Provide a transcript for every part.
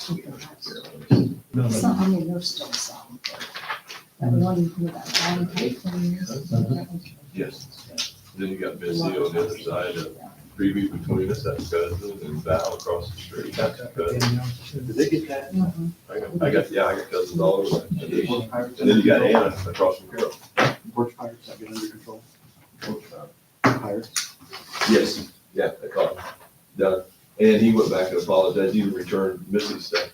No, Some, I mean, there's still some. That one with that long tape thing. That was- Yes. Then you got Missy on the other side, Phoebe between us, that's cousin, and Val across the street, that's cousin. Did they get that? Mhm. I got cousins all over that. And Porch Pirates? then you got Anna across from Carol. Porch Pirates, that get under control? Pirates? Yes, yeah, I caught him. Done. And he went back and apologized, he returned Missy's stuff.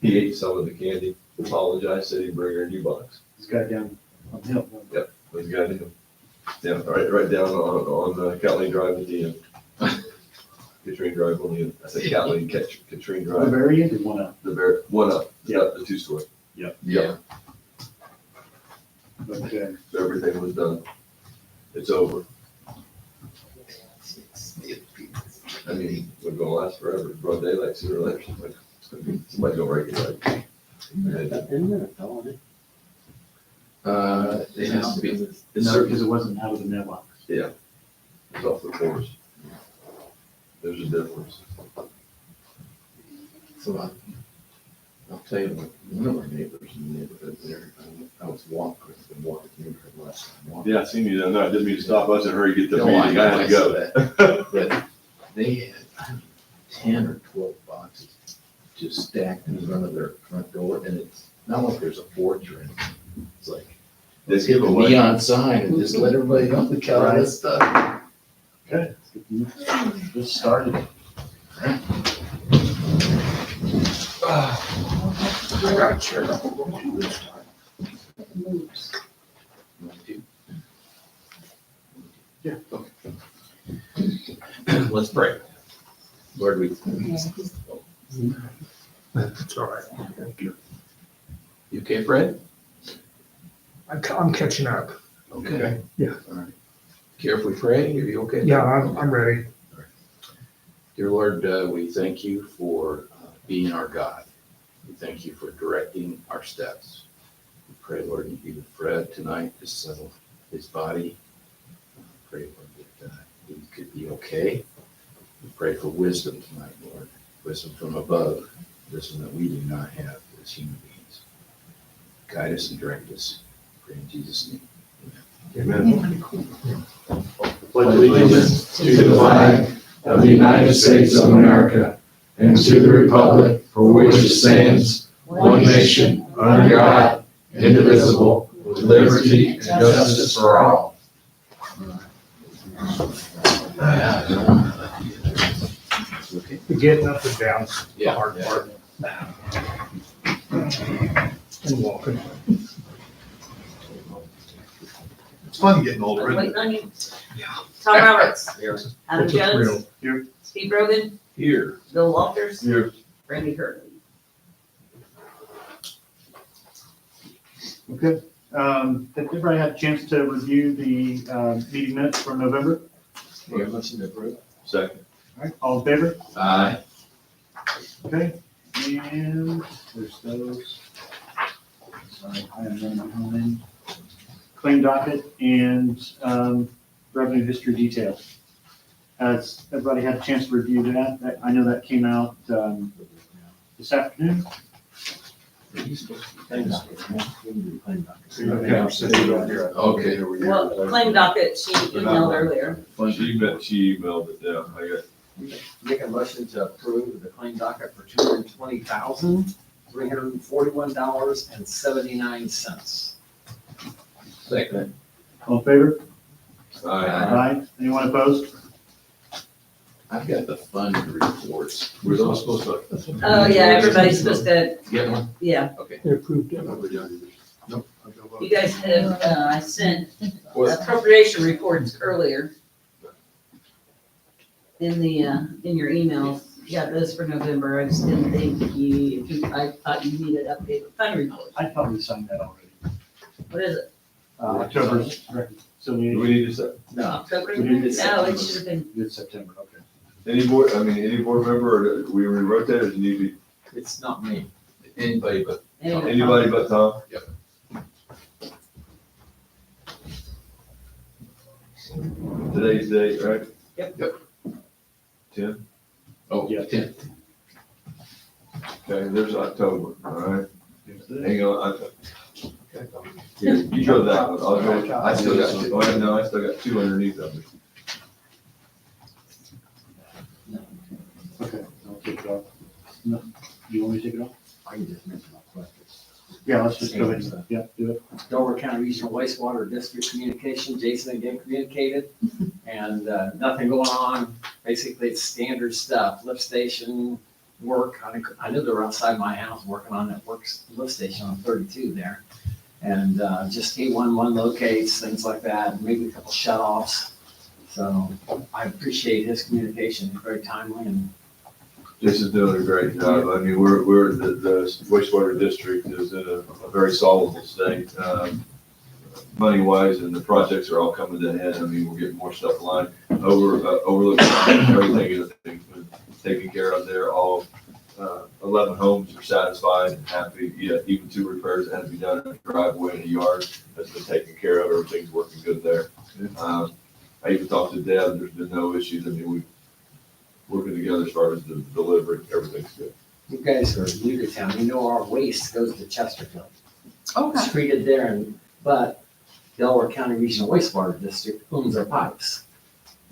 He ate some of the candy, apologized, said he'd bring her a new box. This guy down on the hill. Was the guy to him. Yeah, right down on Catley Drive at the end. Katrine Drive on the end. I said Catley, Katrine The Drive. very end or one up? The very, one up, Yeah. the two-story. Yep. Yeah, Okay. so everything was done. It's over. I mean, we're gonna last forever, broad daylight sooner or later, somebody's gonna break it right. Isn't it a felony? It has to be. It's No, certain, because it wasn't out of the mailbox. it's off the force. There's a difference. So I'll tell you, one of our neighbors in the neighborhood there, I was walking last time. Yeah, I seen you the other night, didn't mean to stop, I was in a hurry to get the No, meeting, I had to go. that. But they had 10 or 12 boxes just stacked in front of their front door, and it's not like there's a porch or anything. It's like, Let's give give a away. neon sign and just let everybody know the kind of this stuff. Okay. Just started. I got a chair. It moves. Yeah. Let's pray. Lord, we, Yeah. It's all right. Thank you. you okay, Fred? I'm catching up. Okay. Yeah. All right. Care if we pray? Are you okay? Yeah, I'm ready. Dear Lord, we thank you for being our God. We thank you for directing our steps. We pray, Lord, you be with Fred tonight to settle his body. Pray, Lord, that he could be okay. We pray for wisdom tonight, Lord. Wisdom from above, wisdom that we do not have as human beings. Guide us and direct us. Pray in Jesus' name. Amen. Pledge allegiance to the flag of the United States of America and to the republic for which it stands, one nation, under God, indivisible, with liberty and justice for all. The getting up and down, the Yeah. hard part. And walking. It's fun getting older, isn't it? Waiting on you. Tom Roberts. Adam It's a Jones. thrill. Steve Rogan. Here. Bill Walters. Here. Randy Curley. Okay. Have everybody had a chance to review the meeting minutes from November? Second. All right, all in favor? Aye. Okay, and there's those. Sorry, I am running behind. Claim docket and revenue history detail. Has everybody had a chance to review that? I know that came out this afternoon. Okay. Well, claim docket, she emailed earlier. She emailed it, yeah, I got. Make a motion to approve the claim docket for $220,341.79. Second. All in favor? Aye. Aye. Anyone opposed? I've got the fund reports. We're those supposed to. Oh, yeah, everybody's supposed to, Get one? yeah. Okay. They approved it. You guys have, I sent appropriation reports earlier in the, in your emails. You got those for November. I just didn't think I thought you needed updated fund report. I thought we signed that already. What is it? October's Do we reconciliation, need to set, October? We did it No, it should have been, it's September, okay. any board member, or do we rotate, or do you need to It's not me. Anybody but. be, anybody but Tom? Yep. Today's date, right? Yep. 10? Oh, Yeah. 10. Okay, there's October, all right? Hang on, here, you go that one, I'll go, I still got, I still got two underneath of it. Okay, I'll take it off. No, you want me to take it off? I can just mention my questions. Yeah, let's just go ahead and, yeah, do it. Delaware County Regional Wastewater District communication, Jason again communicated, and nothing going on. Basically, it's standard stuff, lift station work. I know they're outside my house working on that lift station on 32 there. And just T11 locates, things like that, maybe a couple shut-offs. So I appreciate his communication, very timely, and Jason's doing a great job. I mean, the wastewater district is in a very solid state, money wise, and the projects are all coming to head. I mean, we're getting more stuff lined overlooking everything has been taken care of there. All 11 homes are satisfied and happy. Yeah, even 2 repairs that had to be done in the driveway and the yard has been taken care of. Everything's working good there. I even talked to Deb. There's been no issues. I mean, we've working together as far as the delivery, everything's good. you guys are new to town. You know our waste goes to Chesterfield. Okay. It's treated there, but Delaware County Regional Wastewater District owns our pipes.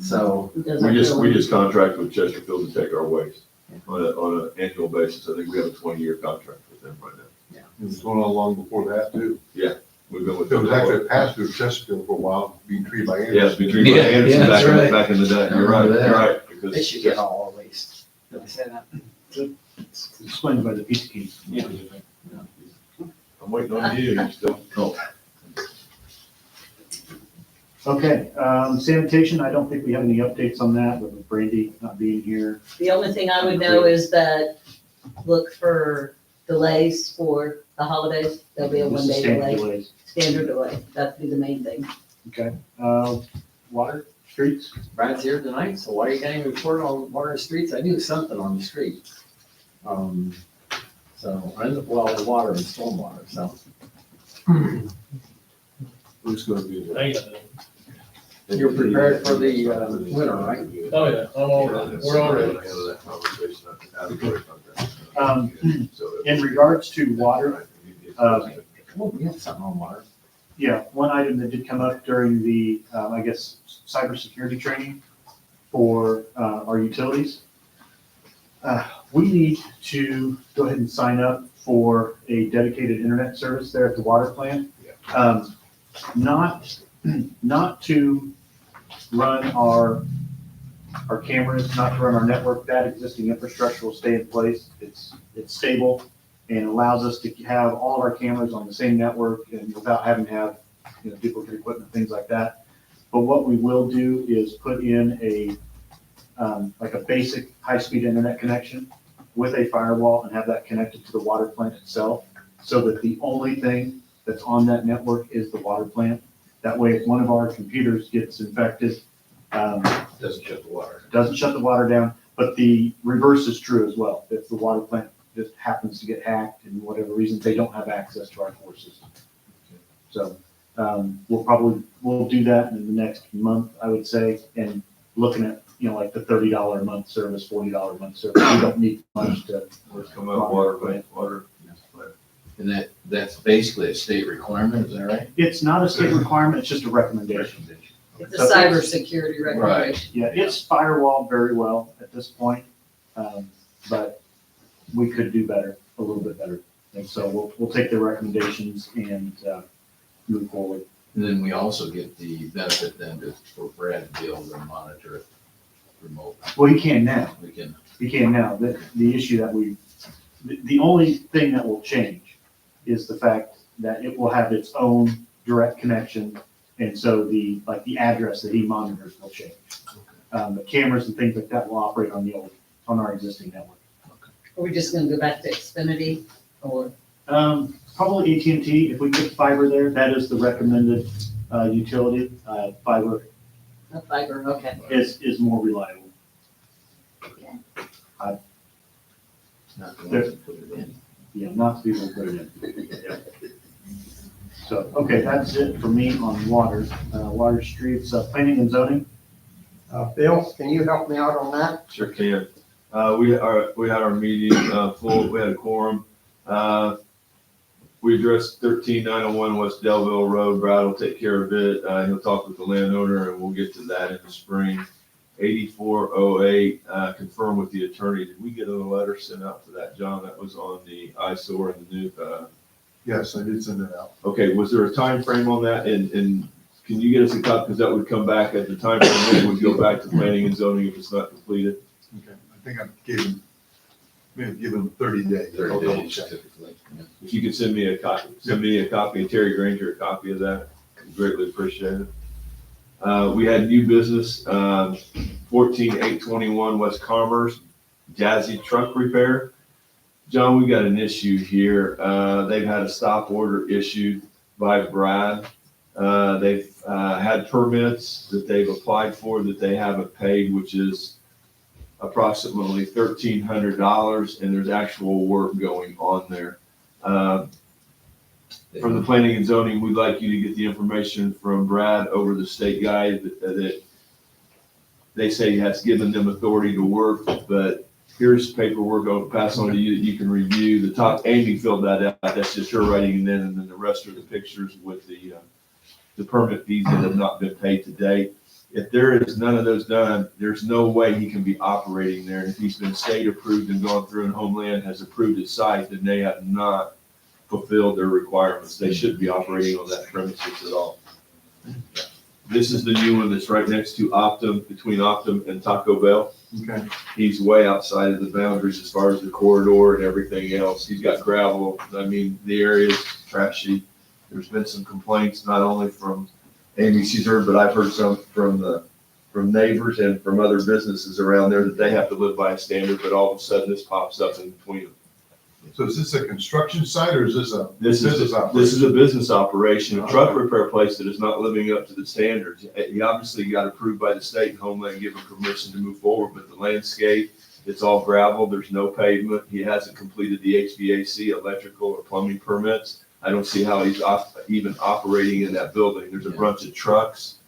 So We just contract with Chesterfield to take our waste on an annual basis. I think we have a 20-year contract with them right now. It was going on long before that too. We've been with It them. was actually passed through Chesterfield for a while, being treated by Yes, Anderson. between Yeah, Anderson yeah, that's right. back in the day. You're right, you're right. Because they should get all our waste. Did I say that? It's explained by the Pizza King. Yeah. I'm waiting on you. You still. Okay, sanitation, I don't think we have any updates on that, but with Brandy not being here. The only thing I would know is that look for delays for the holidays. There'll be a This is 1-day standard delay, delays. standard delay. That'd be the main thing. Okay, water, streets, Brad's here tonight, so why are you getting a report on water and streets? I knew something on the street. So, the water and stormwater, so. Who's gonna be there? You're prepared for the winter, right? Oh, yeah, I'm all ready. We're all ready. In regards to water, Well, we have something on water. yeah, one item that did come up during the, I guess, cybersecurity training for our utilities. We need to go ahead and sign up for a dedicated internet service there at the water plant. Not to run our cameras, not to run our network. That existing infrastructure will stay in place. It's stable and allows us to have all of our cameras on the same network and without having to have, duplicate equipment, things like that. But what we will do is put in like a basic high-speed internet connection with a firewall and have that connected to the water plant itself, so that the only thing that's on that network is the water plant. That way, if one of our computers gets infected, Doesn't shut the water. doesn't shut the water down, but the reverse is true as well. If the water plant just happens to get hacked and whatever reason, they don't have access to our core system. So, we'll do that in the next month, I would say, and looking at, like the $30 a month service, $40 a month service. We don't need much to. Let's come up water. And that's basically a state requirement, is that right? It's not a state requirement, it's just a recommendation. It's a cybersecurity recommendation. Yeah, it's firewalled very well at this point, but we could do better, a little bit better. And so we'll take the recommendations and move forward. And then we also get the benefit then for Brad to be able to monitor it remotely. Well, he can now. We can, The issue that the only thing that will change is the fact that it will have its own direct connection. And so the address that he monitors will change. The cameras and things like that will operate on our existing network. Are we just gonna go back to Xfinity or? Probably AT&T, if we get fiber there, that is the recommended utility. Fiber Fiber, okay. is more reliable. not the ones that put it in. Yeah, not to be able to put it in. Yeah. So, okay, that's it for me on water. Water, streets, planning and zoning. Bill, can you help me out on that? Sure can. We had our meeting, full, we had a quorum. We addressed 13901 West Delville Road. Brad will take care of it. He'll talk with the landowner and we'll get to that in the spring. 8408, confirm with the attorney. Did we get a letter sent out to that, John? That was on the eyesore and the new, Yes, I did send it out. okay, was there a time frame on that? And can you get us a copy? Because that would come back at the time frame, it would go back to planning and zoning if it's not completed. Okay, I think I gave him, maybe give him 30 days. I'll 30 double days check. typically. Yeah. If you could send me a copy, and Terry Granger a copy of that, greatly appreciate it. We had new business, 14821 West Commerce, Jazzy Truck Repair. John, we got an issue here. They've had a stop order issued by Brad. They've had permits that they've applied for that they haven't paid, which is approximately $1,300, and there's actual work going on there. From the planning and zoning, we'd like you to get the information from Brad over the state guy that they say has given them authority to work, but here's paperwork I'll pass on to you that you can review. The top, Amy filled that out. That's just her writing, and then the rest are the pictures with the permit fees that have not been paid to date. If there is none of those done, there's no way he can be operating there. And if he's been state approved and gone through and Homeland has approved his site, then they have not fulfilled their requirements. They shouldn't be operating on that premises at all. This is the new one that's right next to Optum, between Optum and Taco Bell. Okay. He's way outside of the boundaries as far as the corridor and everything else. He's got gravel. I mean, the area's trashy. There's been some complaints, not only from Amy, she's heard, but I've heard some from neighbors and from other businesses around there that they have to live by a standard, but all of a sudden this pops up in between them. So is this a construction site or is this a This business operation? is a business operation, a truck repair place that is not living up to the standards. He obviously got approved by the state and Homeland, given permission to move forward, but the landscape, it's all gravel, there's no pavement. He hasn't completed the HVAC, electrical or plumbing permits. I don't see how he's even operating in that building. There's a bunch of trucks,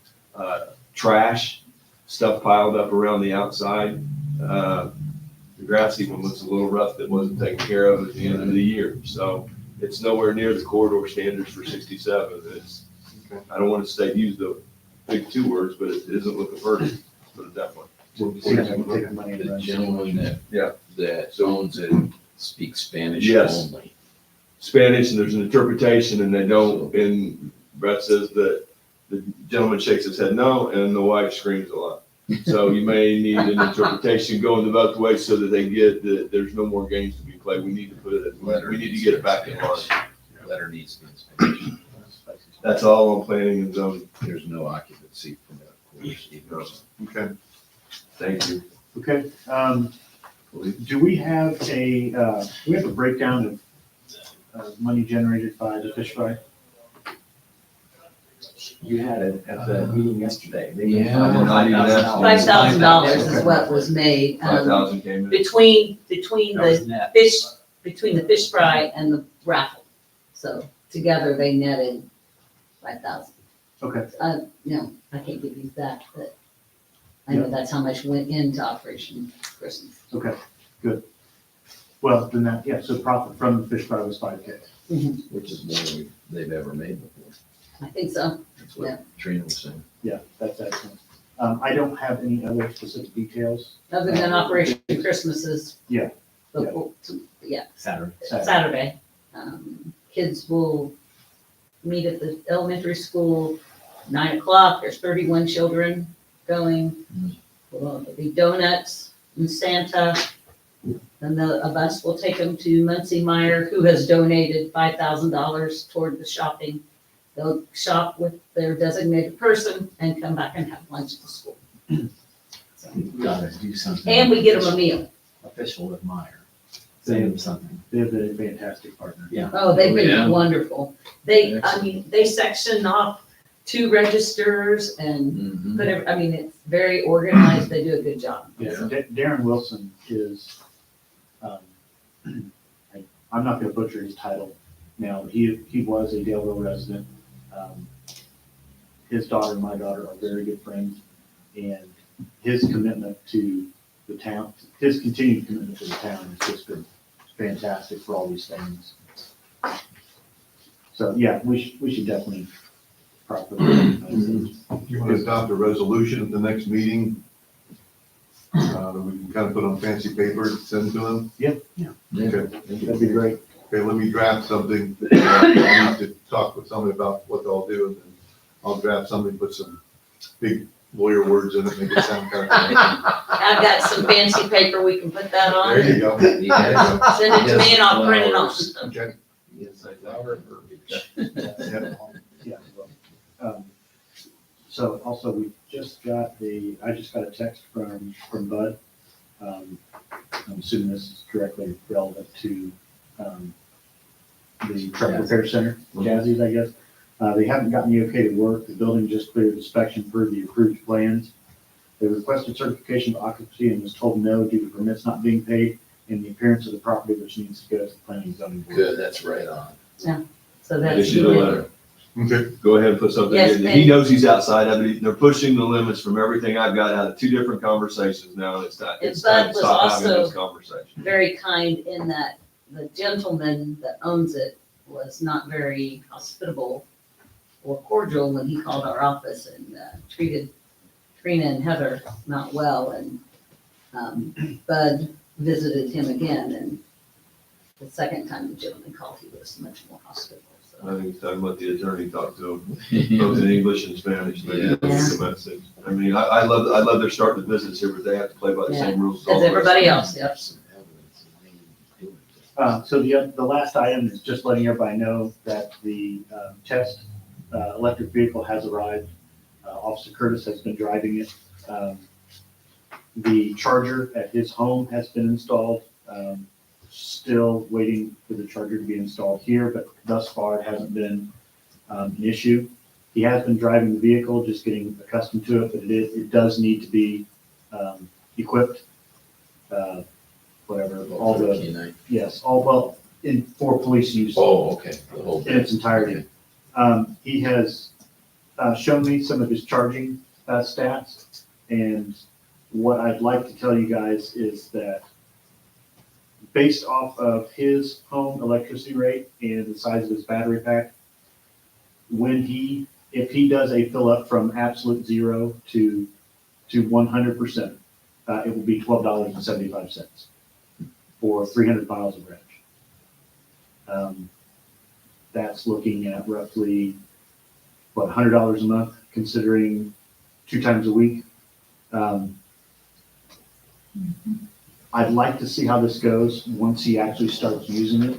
trash, stuff piled up around the outside. The grass even looks a little rough that wasn't taken care of at the end of the year. So it's nowhere near the corridor standards for 67. It's, I don't want to use the big two words, but it isn't looking pretty, but definitely. The gentleman Yeah. that owns it speaks Spanish Yes. only. Spanish, and there's an interpretation, and they don't, and Brett says that the gentleman shakes his head no, and the wife screams a lot. So you may need an interpretation going the both ways so that they get that there's no more games to be played. We need to put it, we need to get it back in line. Letter needs to be in Spanish. That's all I'm planning and zoning. There's no occupancy permit, of course, either. Okay. Thank you. Okay, do we have a breakdown of money generated by the fish fry? You had it at the meeting yesterday. Yeah. $5,000 is what was made, 5,000 came in. between That the was net. fish fry and the raffle. So together they netted 5,000. Okay. No, I can't give you that, but I know that's how much went into Operation Christmas. Okay, good. Well, then that, yeah, so profit from the fish fry was 5K. Which is more than they've ever made before. I think so. That's what Trina was saying. Yeah, that's excellent. I don't have any other specific details. Other than Operation Christmas Yeah. Saturday. Kids will meet at the elementary school, 9:00. There's 31 children going. Well, there'll be donuts and Santa. Then a bus will take them to Muncie Meyer, who has donated $5,000 toward the shopping. They'll shop with their designated person and come back and have lunch at the school. So, Gotta do something. and we get them a meal. Official with Meyer. Say them something. They're a fantastic partner. Yeah. Oh, they've Yeah. been wonderful. They section off 2 registers and Mhm. it's very organized. They do a good job. Yeah, Darren Wilson is, I'm not gonna butcher his title now, but he was a Daleville resident. His daughter and my daughter are very good friends, and his commitment to the town, his continued commitment to the town has just been fantastic for all these things. So, yeah, we should definitely properly recognize it. You want to adopt a resolution at the next meeting? That we can kind of put on fancy paper, send to them? Okay, That'd be great. okay, let me draft something. I need to talk with somebody about what they'll do, and then I'll draft something, put some big lawyer words in it, make it sound kind of. I've got some fancy paper, we can put that on. There you go. Yes. Send it to me and I'll print it off. Okay. Yes, I flower verbiage. Yeah. well, So also, I just got a text from Bud. I'm assuming this is directly relevant to, the truck repair center, Jazzy's, I guess. They haven't gotten the okay to work. The building just cleared inspection per the approved plans. They requested certification of occupancy and was told no due to permits not being paid and the appearance of the property which needs to go to the planning and zoning board. Good, that's right on. So that's. Issue the letter. Okay. Go ahead and put something Yes, in. and- He knows he's outside of it. They're pushing the limits from everything I've got out of 2 different conversations now, and it's not, And it's time Bud to was stop having also- those conversations. Very kind in that the gentleman that owns it was not very hospitable or cordial when he called our office and treated Trina and Heather not well. And Bud visited him again, and the second time the gentleman called, he was much more hospitable. I So think it's time to let the attorney talk to him, both in English and Spanish. Maybe Yeah. that's the message. I mean, I love their starting the business here, but they have to play by the same rules. as all as the rest. everybody else, yep. Some evidence of me doing it. So the last item is just letting everybody know that the test electric vehicle has arrived. Officer Curtis has been driving it. The charger at his home has been installed. Still waiting for the charger to be installed here, but thus far it hasn't been an issue. He has been driving the vehicle, just getting accustomed to it, but it does need to be equipped. Whatever, all the, K-9. yes, for police use Oh, okay, the whole in thing. its entirety. He has shown me some of his charging stats, and what I'd like to tell you guys is that based off of his home electricity rate and the size of his battery pack, if he does a fill up from absolute 0 to 100%, it will be $12.75 for 300 miles of range. That's looking at roughly, $100 a month, considering 2 times a week. I'd like to see how this goes once he actually starts using it.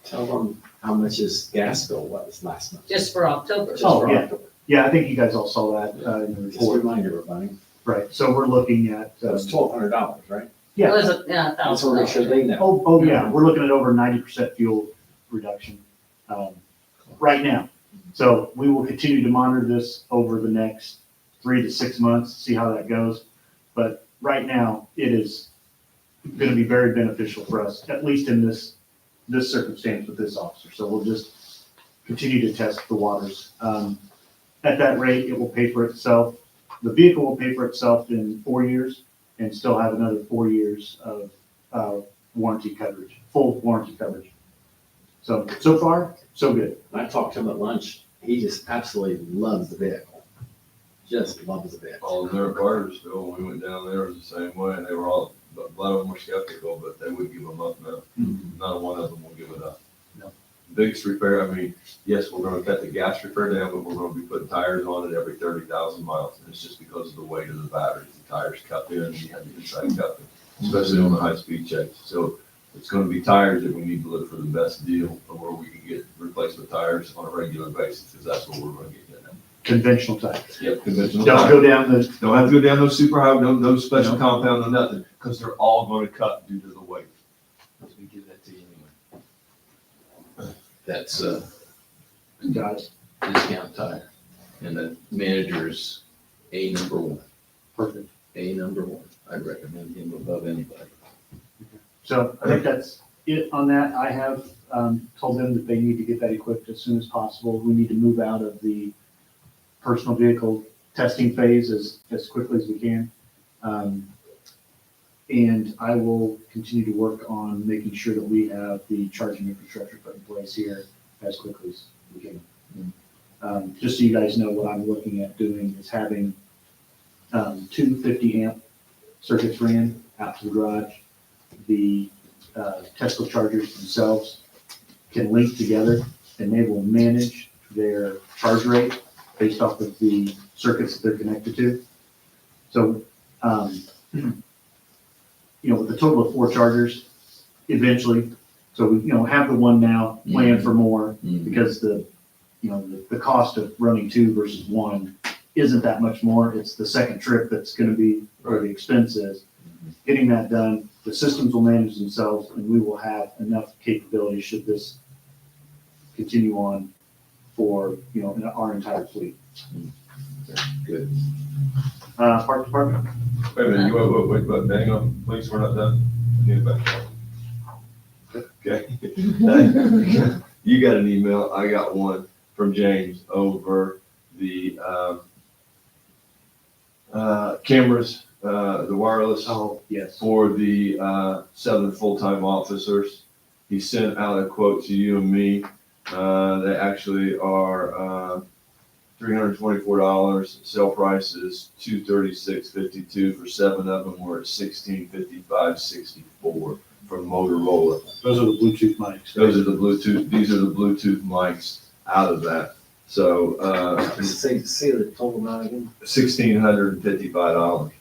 Tell them how much his gas bill was last month. Just for October. Oh, yeah. Yeah, I think you guys all saw that in the Just report. remind everybody, Right, so we're looking at, that was $1,200, right? It yeah, was That's what they should $1,000. they know. oh, yeah, we're looking at over 90% fuel reduction right now. So we will continue to monitor this over the next 3 to 6 months, see how that goes. But right now, it is going to be very beneficial for us, at least in this circumstance with this officer. So we'll just continue to test the waters. At that rate, it will pay for itself. The vehicle will pay for itself in 4 years and still have another 4 years of warranty coverage, full warranty coverage. So far, so good. I talked to him at lunch, he just absolutely loves the vehicle. Just loves the vehicle. All of their cars, Phil, when we went down there, it was the same way, and they were all, a lot of them were skeptical, but they wouldn't give them up now. Not one of them will give it up. No. Biggest repair, I mean, yes, we're gonna cut the gas repair down, but we're gonna be putting tires on it every 30,000 miles. And it's just because of the weight of the batteries. The tires cup in, you have the inside cup in, especially on the high-speed chase. So it's gonna be tires that we need to look for the best deal of where we can get replacement tires on a regular basis, because that's what we're gonna get in. Conventional tires. Yep, conventional Don't tires. go down the, Don't have to go down those super high, no special compound, no nothing, because they're all gonna cut due to the weight. Let me give that to you anyway. That's got it. discount tire. And the manager's number 1. Perfect. number 1. I recommend him above anybody. So I think that's it on that. I have told them that they need to get that equipped as soon as possible. We need to move out of the personal vehicle testing phase as quickly as we can. And I will continue to work on making sure that we have the charging infrastructure put in place here as quickly as we can. Just so you guys know, what I'm looking at doing is having 250 amp circuits ran out to the garage. The Tesla chargers themselves can link together and they will manage their charge rate based off of the circuits that they're connected to. So, with a total of 4 chargers eventually. So we, have the one now, plan for more because the cost of running 2 versus 1 isn't that much more. It's the second trip that's going to be where the expense is. Getting that done, the systems will manage themselves and we will have enough capability should this continue on for, our entire fleet. Good. Park department? Wait a minute, you wait, hang on, please, we're not done. I need a back. Okay. You got an email, I got one from James over the, cameras, the wireless. Oh, yes. For the 7 full-time officers. He sent out a quote to you and me. They actually are $324. Sale price is $236.52 for 7 of them. We're at $1655.64 from Motorola. Those are the Bluetooth mics. These are the Bluetooth mics out of that. So See the total amount again? $1,655.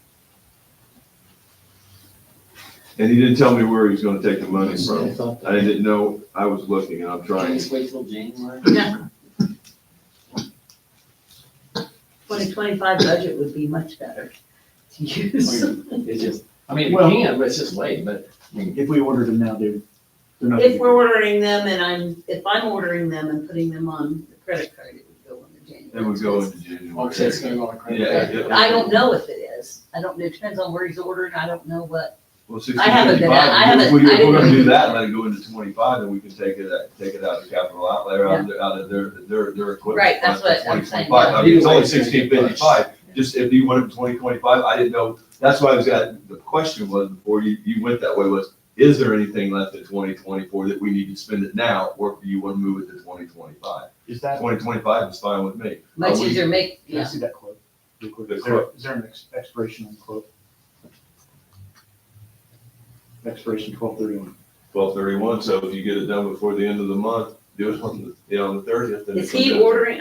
And he didn't tell me where he was gonna take the money from. I didn't know, I was looking and I'm trying. Just wait till January. Yeah. 2025 budget would be much better to use. It's just, it Well- can, but it's just late, but, If we ordered them now, they're not. If we're ordering them and if I'm ordering them and putting them on the credit card, it would go into January. It would go into January. okay, it's gonna go on credit. Yeah, card. I don't know if it is. I don't know. It depends on where he's ordering. I don't know what. Well, I haven't been- I haven't- If we're I didn't- gonna do that, let it go into 25, then we can take it out of capital outlay, or out of their equipment. Right, that's fund for what I'm saying, 2025. I mean, it's only yeah. 1655, just if you went up to 2025, I didn't know, that's why I was the question was, before you went that way, was, is there anything left in 2024 that we need to spend it now, or do you want to move it to 2025? Is that, 2025 is fine with me. Much Are we- easier make, can I yeah. see that quote? Real quick? The Is there an expiration on the quote? Expiration 12/31. 12/31, so if you get it done before the end of the month, do it on the 30th. then it Is comes he in. ordering,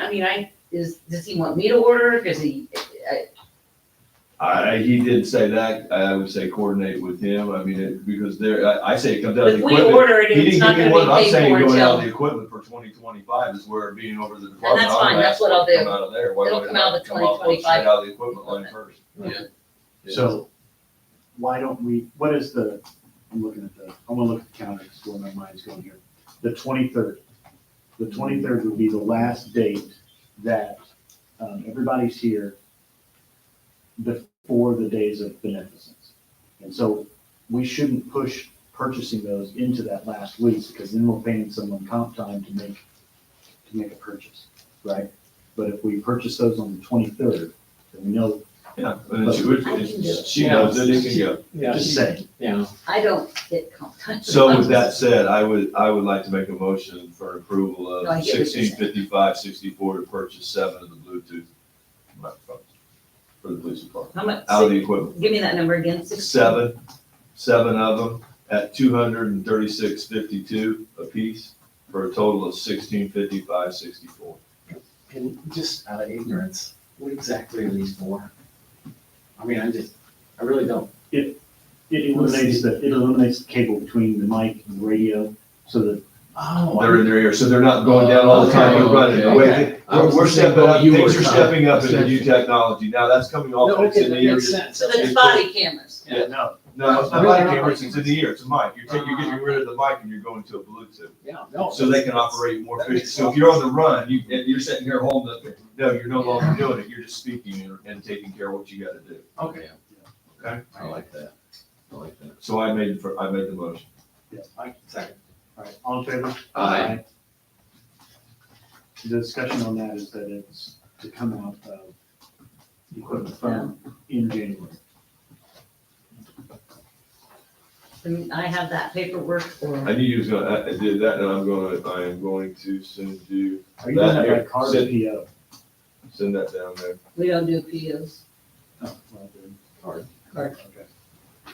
does he want me to order? Does he, He did say that, I would say coordinate with him, because I say it comes out of the if we equipment. order it, He it's didn't not give me gonna one, I'm be paid saying for going out of until, the equipment for 2025 is where being over the department. that's fine, I'm that's what asking I'll it to do. Come out of there. Why It'll would it come out of not the come off 2025 straight out of the equipment line first? So why don't we, what is the, I'm gonna look at the calendar, because where my mind's going here. The 23rd. The 23rd would be the last date that everybody's here before the days of beneficence. And so we shouldn't push purchasing those into that last week, because then we're paying someone comp time to make a purchase, right? But if we purchase those on the 23rd, then we know, Yeah, and she knows that it can go. Yeah, just saying. yeah. I don't get comp time. So with that said, I would like to make a motion for approval of No, I get what you're saying. 1655.64 to purchase 7 of the Bluetooth microphones for the police department, How much? out of the equipment. Give me that number again. 7 of them at $236.52 a piece for a total of $1655.64. And just out of ignorance, what exactly are these for? I really don't. It eliminates the cable between the mic and the radio, so that Oh. They're in their ear, so they're not going down all the time, they're running. Okay. Away. I was We're just saying, stepping up, you things were are stepping up in the new essentially. technology. Now, that's coming off, No, it's okay, in the that ear. makes sense. So there's body cameras. Yeah. no. No, it's not Really like not cameras, like it's in the ear, it's a mic. You're getting rid of the mic and you're going to a Bluetooth. Yeah, no. So they can operate more That efficiently. makes So if you're on the run, you're sitting here holding up, no, you're no longer doing it. You're just speaking and taking care of what you gotta do. Okay. Okay? I like that. So I made the motion. I second. All right, all in favor? Aye. The discussion on that is that it's to come out of the equipment fund in January. And I have that paperwork for, I knew you was gonna, I did that, and I am going to send you, Are you doing that by That- card or send- PO? send that down there, we don't do POs. Oh, well, then, card. Card. Okay.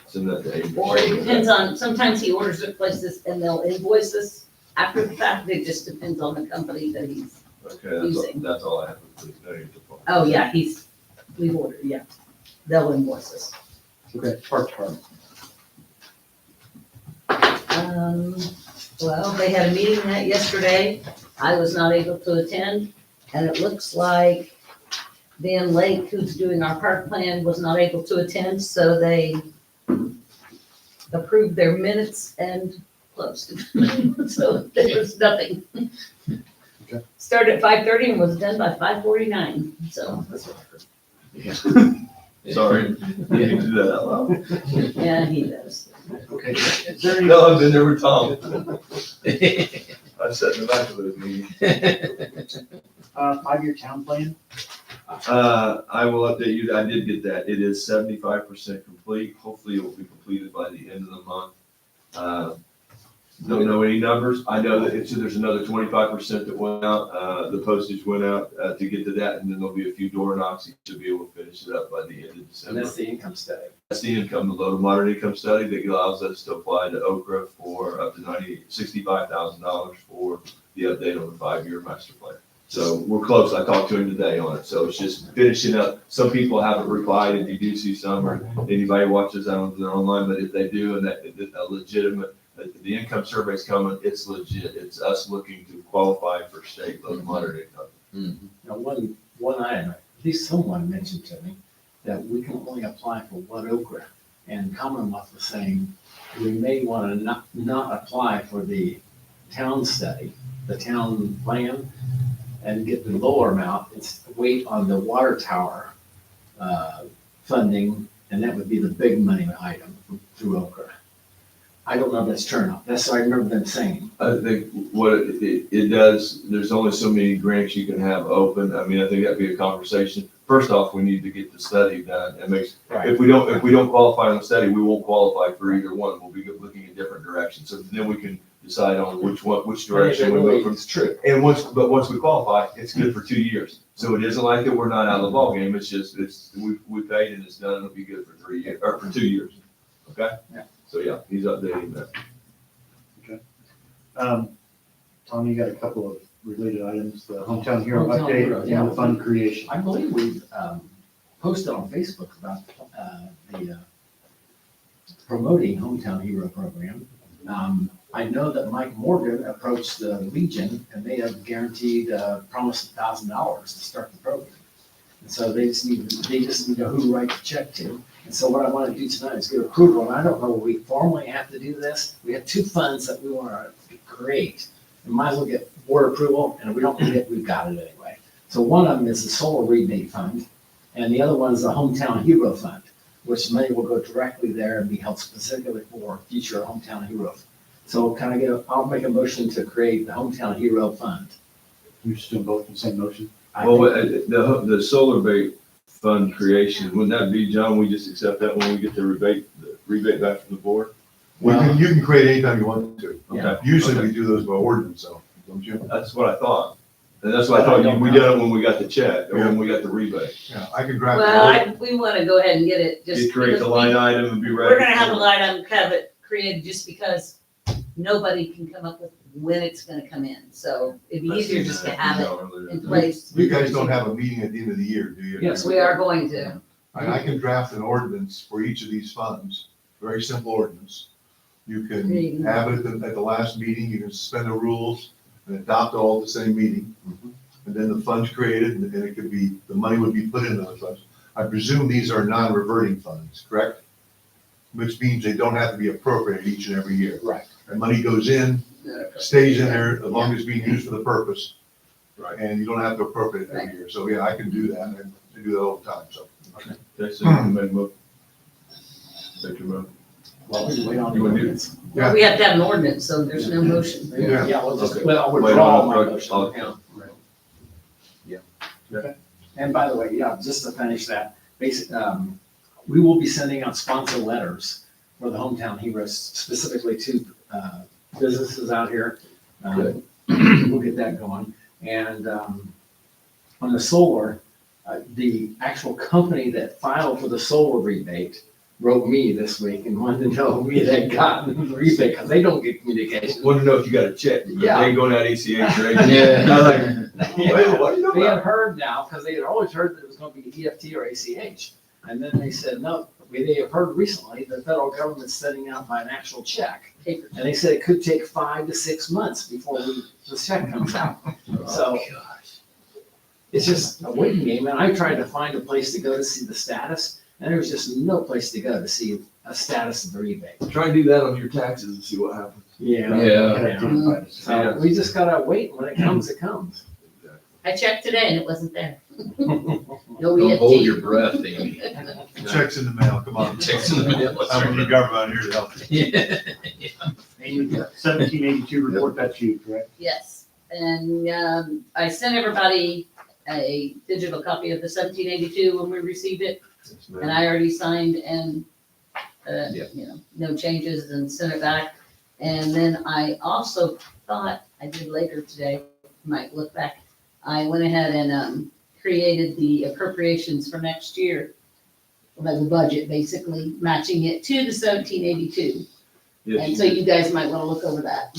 send that to Amy. Or it depends on, sometimes he orders it places and they'll invoice us after the fact. It just depends on the company that he's, Okay, that's all, using. that's all I have to do. No need to phone. oh yeah, we've ordered, yeah. They'll invoice us. Okay, park department. Well, they had a meeting that yesterday. I was not able to attend. And it looks like Dan Lake, who's doing our park plan, was not able to attend, so they approved their minutes and closed. So there was nothing. Okay. Started at 5:30 and was done by 5:49, so, That's what I heard. Sorry, you didn't do that out loud. yeah, he does. Okay, is there any, No, I've been there with Tom. I sat in the back of those meetings. 5-year town plan? I will update you, I did get that, it is 75% complete, hopefully it will be completed by the end of the month. Don't know any numbers, I know that there's another 25% that went out, the postage went out to get to that, and then there'll be a few door knocks, you should be able to finish it up by the end of And December. that's the income study. That's the income, the low to moderate income study that allows us to apply to Okra for up to $65,000 for the update on the 5-year master plan. So we're close. I talked to him today on it. So it's just finishing up. Some people haven't replied. If you do see some or anybody watches that on their online, but if they do and that a legitimate, the income survey's coming, it's legit. It's us looking to qualify for state low to moderate income. Now, one item, at least someone mentioned to me, that we can only apply for one Okra. And Commonwealth was saying, we may want to not apply for the town study, the town plan, and get the lower amount, it's wait on the water tower funding, and that would be the big money item through Okra. I don't know if that's true or not. That's what I remember them saying. I think what it does, there's only so many grants you can have open. I mean, I think that'd be a conversation. First off, we need to get the study done. It makes, if we don't qualify on the study, we won't qualify for either one. We'll be looking in different directions. So then we can decide on which direction we go from. It's true. And once we qualify, it's good for 2 years. So it isn't like that we're not out of the ballgame. It's just, we paid and it's done. It'll be good for 3 years, or for 2 years. Okay? Yeah. So yeah, he's updating that. Tom, you got a couple of related items, the hometown hero Hometown Hero, update yeah. and the fund creation. I believe we posted on Facebook about the promoting Hometown Hero program. I know that Mike Morgan approached the Legion and they have guaranteed, promised $1,000 to start the program. And so they just need to know who to write the check to. And so what I want to do tonight is get approval, and I don't know, we formally have to do this. We have 2 funds that we want to create. We might as well get board approval, and if we don't get it, we've got it anyway. So one of them is the solar rebate fund, and the other one is the Hometown Hero Fund, which money will go directly there and be held specifically for future Hometown Heroes. So can I I'll make a motion to create the Hometown Hero Fund. You just doing both in the same motion? I Well, think- the solar bait fund creation, wouldn't that be, John, we just accept that when we get the rebate back from the board? You can create anytime you want to. Okay. Usually Okay. we do those by ordinance, so, don't you? That's what I thought. And that's what I thought, we did it when we got the check, or when we got the rebate. Yeah, I can draft. Well, we want to go ahead and get it, just. You create the because line item and be ready. We're gonna have a line item, have it created just because nobody can come up with when it's gonna come in. So it'd be easier just to have it in place. You guys don't have a meeting at the end of the year, do you? Yes. We are going to. I can draft an ordinance for each of these funds, very simple ordinance. You There you can go. have it at the last meeting, you can suspend the rules and adopt all at the same meeting. And then the fund's created, and it could be, the money would be put in those funds. I presume these are non-reverting funds, correct? Which means they don't have to be appropriated each and every year. Right. And money goes in, stays in there, as long as it's being used for the purpose. Right. And you don't have to appropriate it every year. So, yeah, I can do that, and I do that all the time, so. Okay, so you can make a mo- take your vote. Well, we can wait on the You wanna do- ordinance. Yeah. We have to have an ordinance, so there's no motion. Yeah. Yeah, we'll just, Okay. well, I'll Wait withdraw on my the- motion. I'll- Yeah. And by the way, yeah, just to finish that, we will be sending out sponsor letters for the Hometown Heroes, specifically two businesses out here. Good. We'll get that going. And on the solar, the actual company that filed for the solar rebate wrote me this week and wanted to know me they'd gotten the rebate, because they don't get communication. Want to know if you got a check, because Yeah. they ain't going out ACH, right? Yeah. I was like, wait, what do you know They had about? heard now, because they had always heard that it was going to be EFT or ACH. And then they said, no, they have heard recently the federal government's sending out by an actual check. Paper. And they said it could take 5 to 6 months before the check comes out. So it's just a waiting game. And I tried to find a place to go to see the status, and there was just no place to go to see a status of the rebate. Try and do that on your taxes and see what happens. Yeah. So we just gotta wait. When it comes, it comes. I checked today and it wasn't there. No Don't EFT. hold your breath, Amy. Checks in the mail, come on. Checks in the mail. I'm from the government here to help you. Yeah. Amy, 1782 report, that's you, correct? Yes, and I sent everybody a digital copy of the 1782 when we received it, Yes, and ma'am. I already signed and, Yeah. no changes and sent it back. And then I also thought, I did later today, might look back, I went ahead and created the appropriations for next year. Well, the budget, basically matching it to the 1782. Yes, And you so did. you guys might want to look over that.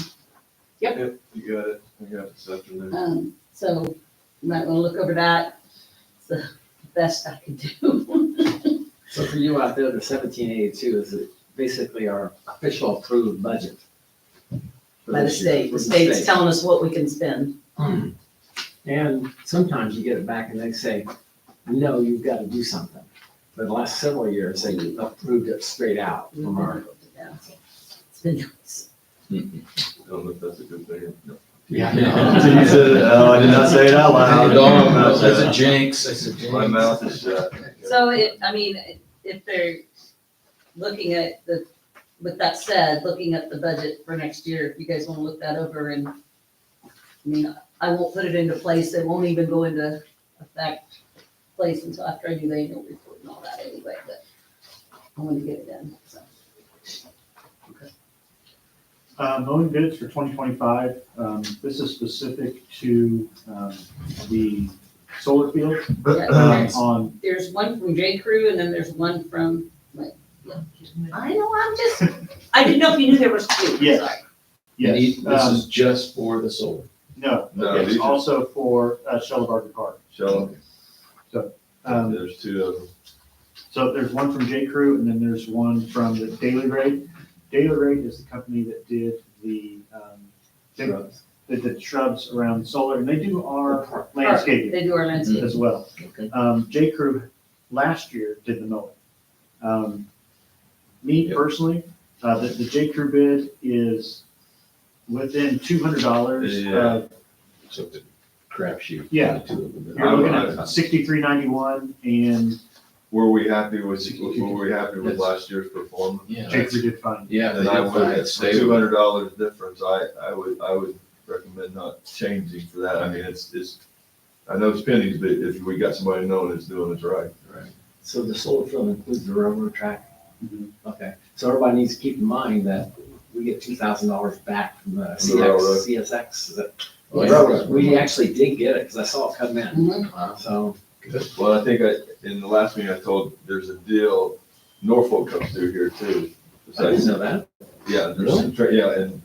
Yep, you got it. I got it this afternoon. So you might want to look over that. It's the best I can do. So for you out there, the 1782 is basically our official approved budget. for By the this year, state. from The state's telling us what we can spend. And sometimes you get it back and they say, no, you've got to do something. But the last several years, they approved it straight out from our. It's been nice. I don't know if that's a good thing. No. Yeah. You said it. Oh, I did not say it out loud. That's a jinx. That's a jinx. My mouth is shut. So if they're looking at with that said, looking at the budget for next year, if you guys want to look that over and, I won't put it into place. It won't even go into effect place until after I do the annual report and all that anyway, but I want to get it done, so. Mowing bids for 2025, this is specific to the solar field Yeah, on, there's one from J. Crew and then there's one from, I know, I didn't know if you knew there was two. Yes. Sorry. yes. This is just for the solar. No, No, it's these are- also for Shell Barker Park. Shall There's two of them. So there's one from J. Crew and then there's one from the Daily Raid. Daily Raid is the company that did the shrubs around solar, and they do our landscaping They do our landscape. as well. Okay. J. Crew last year did the mowing. Me Yep. personally, the J. Crew bid is within $200 Yeah. of, So the crapshoot. Yeah. The two of them. you're looking at $63.91, and Were we happy with last year's performance? Yeah, J. Crew did fine. yeah, they Then I did would, fine. for Stay $200 difference, I would recommend not changing for that. I mean, it's, I know it's pennies, but if we got somebody knowing it's doing it right. Right. So the solar field includes the railroad track? Mhm. Okay, so everybody needs to keep in mind that we get $2,000 back from the From the railroad. CSX. The Yeah. railroad. We actually did get it, because I saw it come in, Mhm. so. Well, I think in the last meeting I told, there's a deal, Norfolk comes through here too. I didn't know that. Yeah, and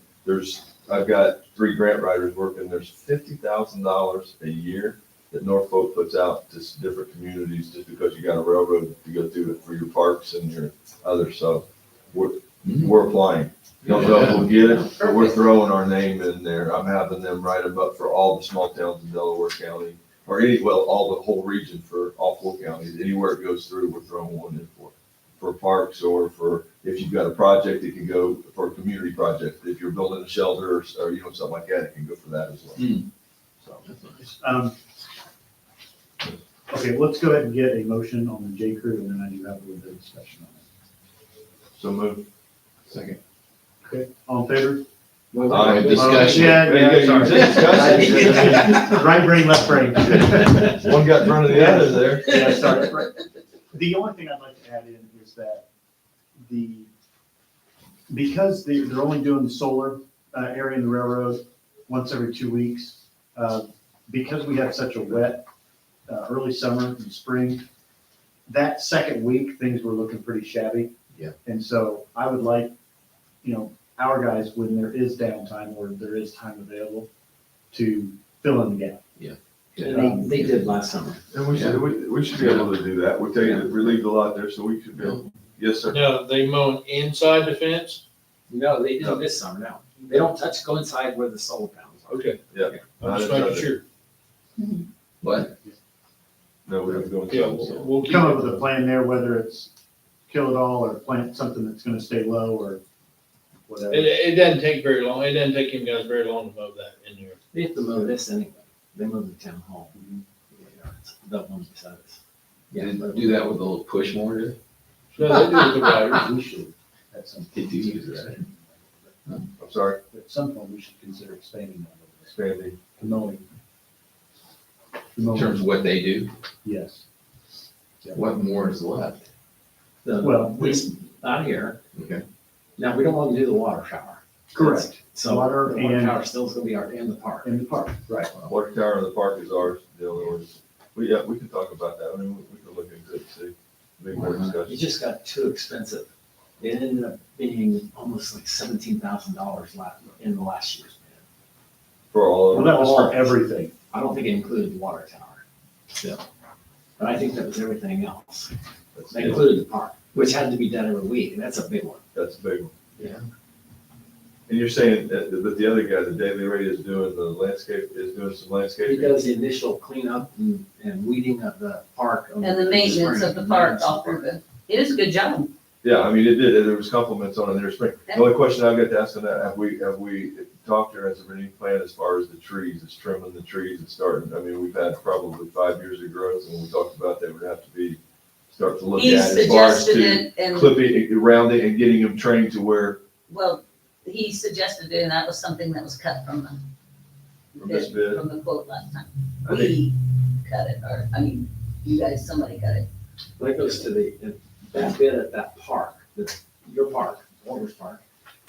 I've got 3 grant writers working, there's $50,000 a year that Norfolk puts out to different communities just because you got a railroad to go through it for your parks and your others, so we're applying. Don't know if we'll get it, but we're throwing our name in there. I'm having them write them up for all the small towns in Delaware County, or all the whole region for all 4 counties. Anywhere it goes through, we're throwing one in for parks, or for, if you've got a project, it can go for a community project. If you're building a shelter or something like that, it can go for that as well. So, Okay, let's go ahead and get a motion on the J. Crew, and then I do have a little bit of discussion on so move. Second. it. Okay, all in favor? Discussion. Yeah, sorry. Discussion. Right brain, left brain. One got in front of the other there. Yeah, sorry. The only thing I'd like to add in is that the because they're only doing the solar area in the railroad once every 2 weeks, because we have such a wet early summer and spring, that second week, things were looking pretty shabby. Yeah. And so I would like, our guys, when there is downtime or there is time available, to fill in the gap. And they did last summer. And we should be able to do that. We relieved a lot there, so we should be able. Yes, sir. Now, they mow inside the fence? No, they did it this summer now. They don't go inside where the solar panels are. Okay. Yeah. I'm just making sure. What? No, we have to go Yeah, inside. we'll keep Come up with a it. plan there, whether it's kill it all or plant something that's gonna stay low or whatever. It doesn't take very long. It doesn't take him guys very long to mow that in here. They have to mow this anyway. They mow the town hall. The one beside us. You Yeah, didn't do that with a little push mortar? No, they do it the riders. We should, at some Did you use that? I'm sorry, at some point, we should consider expanding that. expanding. To mowing. In terms of what they do, Yes. what more is left? Well, It's not here. Okay. Now, we don't want to do the water tower. Correct. So Water the water and- tower still is going to be in the park. In the park, right. Water tower in the park is ours, the other ones. We can talk about that. I mean, we can look into it, see, make more It discussion. just got too expensive. It ended up being almost like $17,000 in the last year's bid. For all Well, of that was for everything. I don't think it included the water tower still. But I think that was everything else. it. They included the park, which had to be done every week, and that's a big one. That's a big one. Yeah. And you're saying that, but the other guy, the Daily Ray is doing the landscape, is doing some He landscaping? does the initial cleanup and weeding of the park. And the maintenance of the park all through the, it is a good job. Yeah, I mean, it did, there was compliments on it there, spring. The only question I've got to ask on that, have we talked or has there been any plan as far as the trees, it's trimming the trees and starting, I mean, we've had probably 5 years of growth, and we talked about that would have to be, start to look He at as far as suggested to it and, clipping around it and getting them trained to where, well, he suggested it and that was something that was cut from from this bid. from the quote last time. I think, We cut it, or, I mean, you guys, somebody cut it. When it goes to that bit at that park, your park, Walker's Park,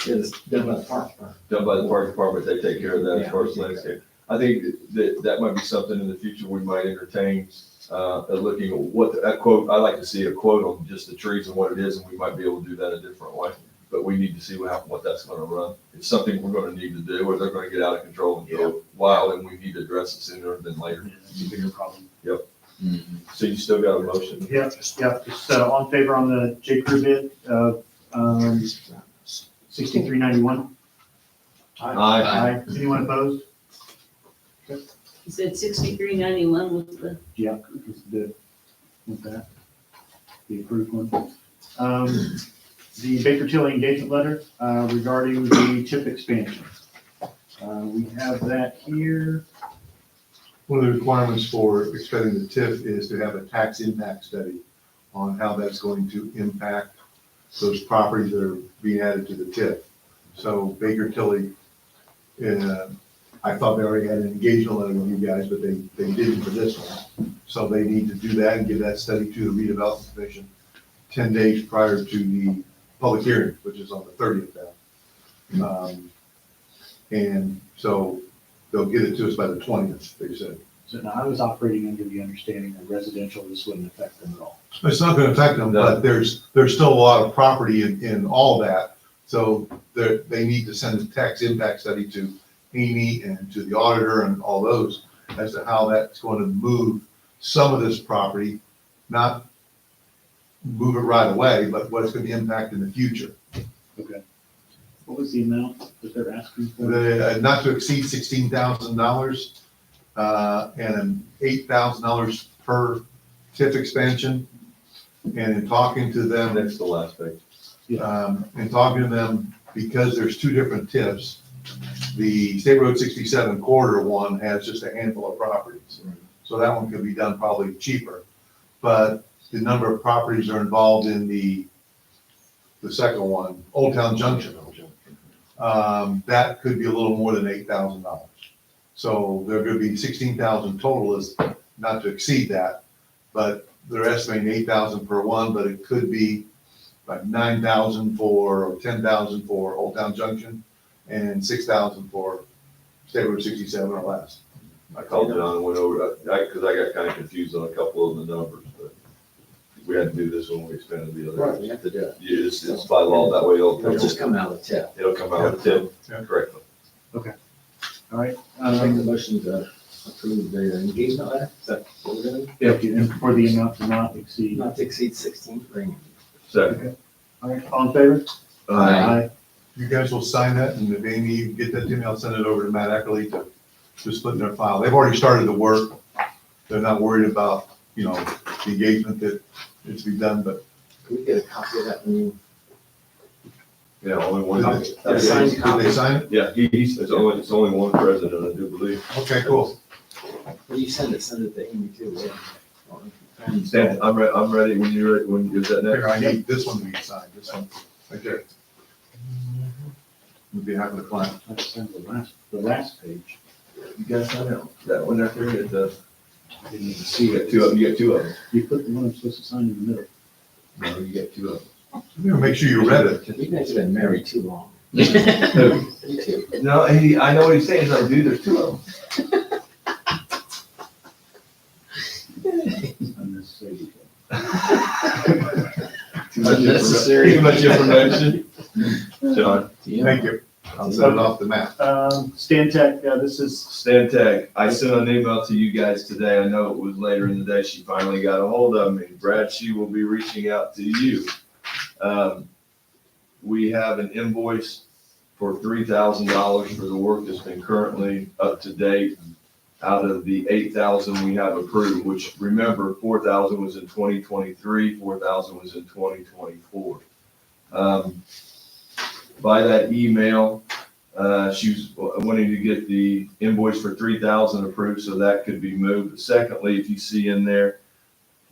is done by the park department. done by the park department, they take care of that as Yeah, far we as take landscape. I think that might be something in the future we might entertain, looking at what, that quote, I like to see a quote on just the trees and what it is, and we might be able to do that a different way. But we need to see what that's gonna run. It's something we're gonna need to do, or they're gonna get out of control and go wild, and we need to address it sooner than later. It's a bigger problem. So you still got a motion? Yep, just on favor on the J. Crew bid of, 6391. Aye. Anyone opposed? He said 6391 was the, Yeah, it's the, with that, the approved one. The Baker Tilly engagement letter regarding the TIP expansion. We have that here. One of the requirements for expanding the TIF is to have a tax impact study on how that's going to impact those properties that are being added to the TIF. So Baker Tilly, I thought they already had an engagement letter with you guys, but they didn't for this one. So they need to do that and give that study to the redevelopment commission 10 days prior to the public hearing, which is on the 30th now. And so they'll get it to us by the 20th, they said. So now I was operating under the understanding that residential, this wouldn't affect them at all. It's not gonna affect them, but there's still a lot of property in all that. So they need to send a tax impact study to Amy and to the auditor and all those as to how that's going to move some of this property, not move it right away, but what it's gonna impact in the future. Okay. What was the amount that they're asking for? Not to exceed $16,000, and $8,000 per TIF expansion. And in talking to them, That's the last page. in talking to them, because there's two different TIFs, the State Road 67 corridor one has just a handful of properties. So that one could be done probably cheaper. But the number of properties are involved in the second one, Old Town Junction. That could be a little more than $8,000. So they're gonna be 16,000 total, is not to exceed that, but they're estimating 8,000 per one, but it could be like 9,000 or 10,000 for Old Town Junction, and 6,000 for State Road 67 or last. I called John and went over, because I got kind of confused on a couple of the numbers, but we had to do this when we expanded the other. We have to do it. Yeah, it's by law that way. It'll just come out of the tip. It'll come out of the tip Yeah. correctly. All right. I'll make the motion to approve the engagement letter. Is that what we're doing? And for the amount to not exceed. Not to exceed 16 grand. Second. All right, all in favor? You guys will sign that, and if Amy, you can get that to me, I'll send it over to Matt Eckerly to split in their file. They've already started the work. They're not worried about, the engagement that needs to be done, but Can we get a copy of that when you? Yeah, only one. Yeah, signed did they sign it? Yeah, it's only one president, I do believe. Okay, cool. When you send it to Amy too. yeah. Stan, I'm ready when you're ready, is that Here, I next? need this one to be signed, this one, right there. On behalf of the client. Let's send the last page. You guys sign that one right there, it does. I didn't even see You it. get two of them. You put the one I'm supposed to sign in the middle. No, you get two of them. Make sure you read it. You guys have been married too long. No, I know what he's saying, he's like, dude, there's two of them. Unnecessary. Unnecessary. Too much information. John, Thank you. I'll send it off the map. Stan Tech, this is, Stan Tech, I sent an email to you guys today. I know it was later in the day. She finally got a hold of me. Brad, she will be reaching out to you. We have an invoice for $3,000 for the work that's been currently up to date out of the 8,000 we have approved, which remember, 4,000 was in 2023, 4,000 was in 2024. By that email, she was wanting to get the invoice for 3,000 approved, so that could be moved. Secondly, if you see in there,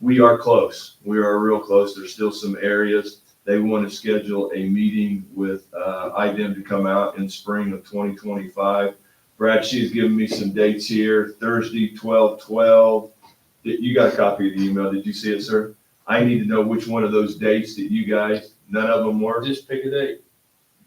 we are close. We are real close. There's still some areas. They want to schedule a meeting with IDEM to come out in spring of 2025. Brad, she's given me some dates here. Thursday, 12/12. You got a copy of the email. Did you see it, sir? I need to know which one of those dates that you guys, none of them work. Just pick a date.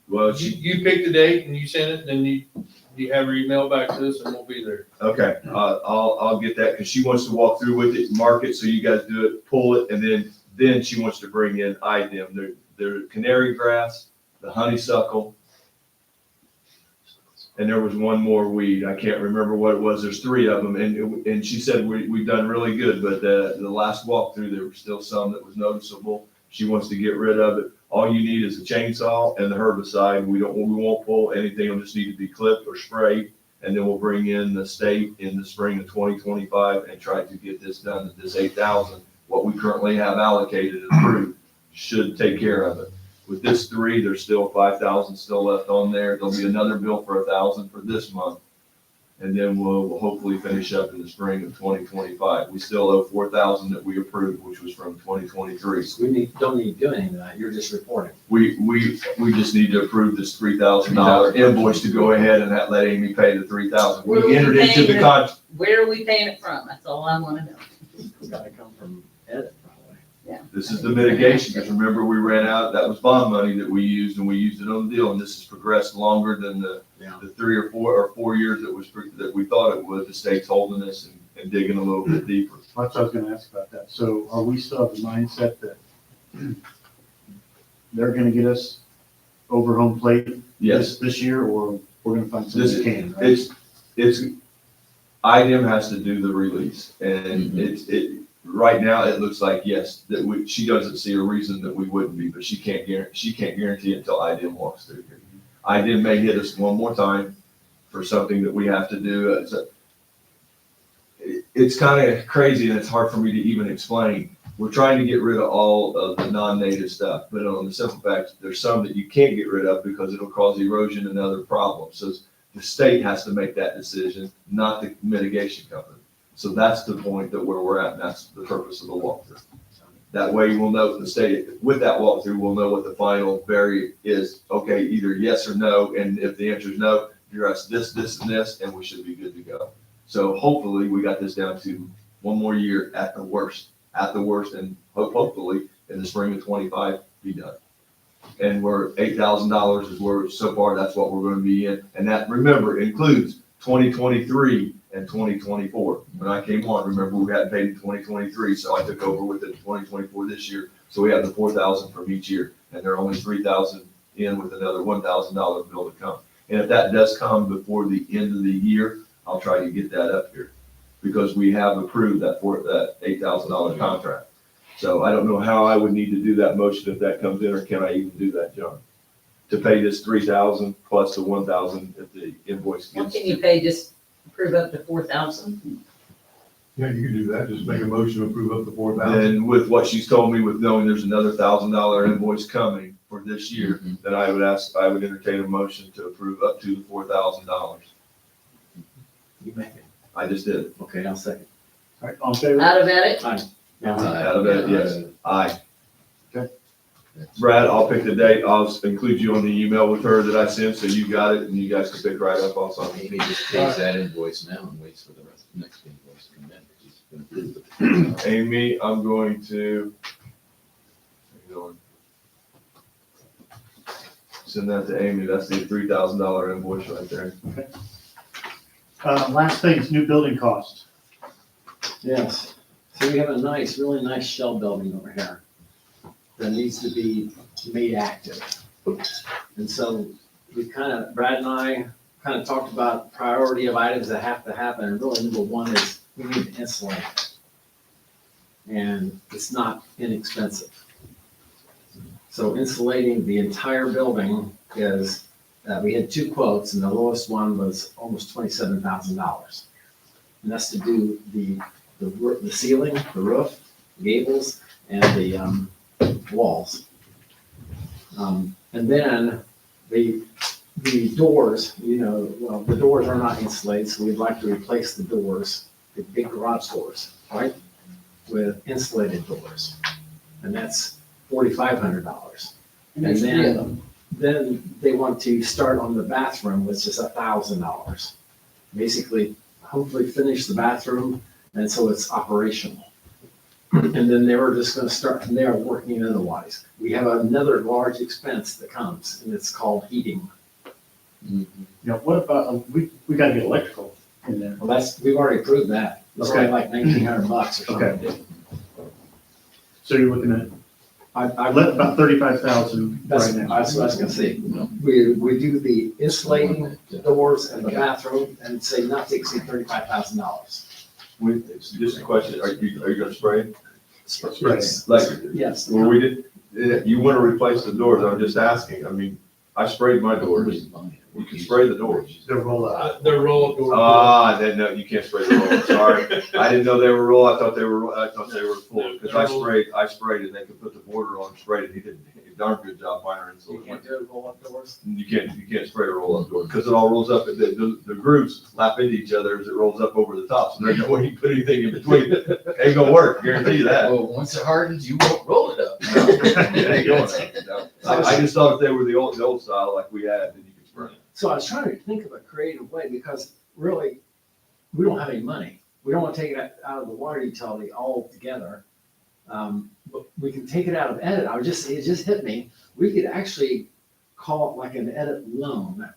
Well, You pick the date and you send it, then you have her email back to us and we'll be there. okay, I'll get that because she wants to walk through with it, mark it, so you guys do it, pull it, and then she wants to bring in IDEM, their canary grass, the honeysuckle, and there was one more weed. I can't remember what it was. There's three of them, and she said we've done really good, but the last walkthrough there were still some that was noticeable. She wants to get rid of it. All you need is a chainsaw and the herbicide. We won't pull anything. It'll just need to be clipped or sprayed. And then we'll bring in the state in the spring of 2025 and try to get this done. This 8,000, what we currently have allocated and approved, should take care of it. With this 3, there's still 5,000 still left on there. There'll be another bill for 1,000 for this month. And then we'll hopefully finish up in the spring of 2025. We still owe 4,000 that we approved, which was from 2023. So we don't need to do anything of that. You're just reporting. We just need to approve this $3,000 invoice to go ahead and let Amy pay the 3,000. Where are we We entered into paying the it? contract. Where are we paying it from? That's all I want to know. It's gotta come from Ed, probably. This is the mitigation, because remember, we ran out, that was bond money that we used, and we used it on the deal, and this has progressed longer than the Yeah. 3 or 4 years that we thought it would. The state's holding us and digging a little bit deeper. that's what I was gonna ask about that. So are we still of the mindset that they're gonna get us over home plate Yes, this year, or we're gonna find This something that can, right? it's, IDEM has to do the release, and right now, it looks like, yes, that she doesn't see a reason that we wouldn't be, but she can't guarantee it until IDEM walks through here. IDEM may hit us one more time for something that we have to do. It's kind of crazy, and it's hard for me to even explain. We're trying to get rid of all of the non-native stuff, but on the simple fact, there's some that you can't get rid of because it'll cause erosion and other problems. So the state has to make that decision, not the mitigation company. So that's the point that where we're at, and that's the purpose of the walkthrough. That way we'll know, the state, with that walkthrough, we'll know what the final variant is. Okay, either yes or no, and if the answer is no, you're us this, and this, and we should be good to go. So hopefully we got this down to one more year at the worst, and hopefully in the spring of 25, be done. And we're $8,000 is where, so far, that's what we're gonna be in. And that, remember, includes 2023 and 2024. When I came on, remember, we hadn't paid in 2023, so I took over with it in 2024 this year. So we have the 4,000 from each year, and there are only 3,000 in with another $1,000 bill to come. And if that does come before the end of the year, I'll try to get that up here, because we have approved that $8,000 contract. So I don't know how I would need to do that motion if that comes in, or can I even do that, John? To pay this 3,000 plus the 1,000 if the invoice What gets. can you pay, just approve up to 4,000? Yeah, you can do that, just make a motion to approve up to 4,000. Then with what she's told me, with knowing there's another $1,000 invoice coming for this year, then I would entertain a motion to approve up to the $4,000. You make it. I just did it. Okay, I'll second. All right, all in favor? Out of edit? Out of it, yes. Aye. Okay. Brad, I'll pick the date. I'll include you on the email with her that I sent, so you got it, and you guys can pick right up also. Amy just pays that invoice now and waits for the rest of the next invoice to come in. She's gonna approve it. Amy, I'm going to send that to Amy. That's the $3,000 invoice right there. Last thing is new building cost. Yes, so we have a nice, really nice shell building over here that needs to be made active. And so we Brad and I kind of talked about priority of items that have to happen, and really number one is we need to insulate it. And it's not inexpensive. So insulating the entire building is, we had two quotes, and the lowest one was almost $27,000. And that's to do the ceiling, the roof, gables, and the walls. And then the doors, the doors are not insulated, so we'd like to replace the doors, the big garage doors, right, with insulated doors. And that's $4,500. And there's three of them. Then they want to start on the bathroom, which is $1,000. Basically, hopefully finish the bathroom, and so it's operational. And then they were just gonna start from there, working otherwise. We have another large expense that comes, and it's called heating. What about, we gotta get electrical in there. Well, we've already approved that. It's only Okay. like $1,900 or something. Okay. So you're looking at, I about 35,000 That's, right now. that's what I was gonna say. We do the insulating the doors and the bathroom and say not to exceed $35,000. It's just a question, are you gonna spray it? Yes. Like, Yes. well, we did, you wanna replace the doors, I'm just asking, I mean, I sprayed my doors, you can spray the doors. The rollout. The roll door. Then no, you can't spray the roll, sorry, I didn't know they were roll, I thought they were full, because I sprayed and they could put the border on and sprayed it, he did a darn good job finding it. You can't do roll-up doors? You can't spray a roll-up door, because it all rolls up, the grooves lap into each other as it rolls up over the top, so there's no way you put anything in between. Ain't gonna work, guarantee you that. Well, once it hardens, you won't roll it up. It ain't going up, no. I just thought if they were the old style like we had, then you could spray them. So I was trying to think of a creative way, because really, we don't have any money. We don't want to take it out of the water utility altogether. But we can take it out of edit. It just hit me. We could actually call it like an edit loan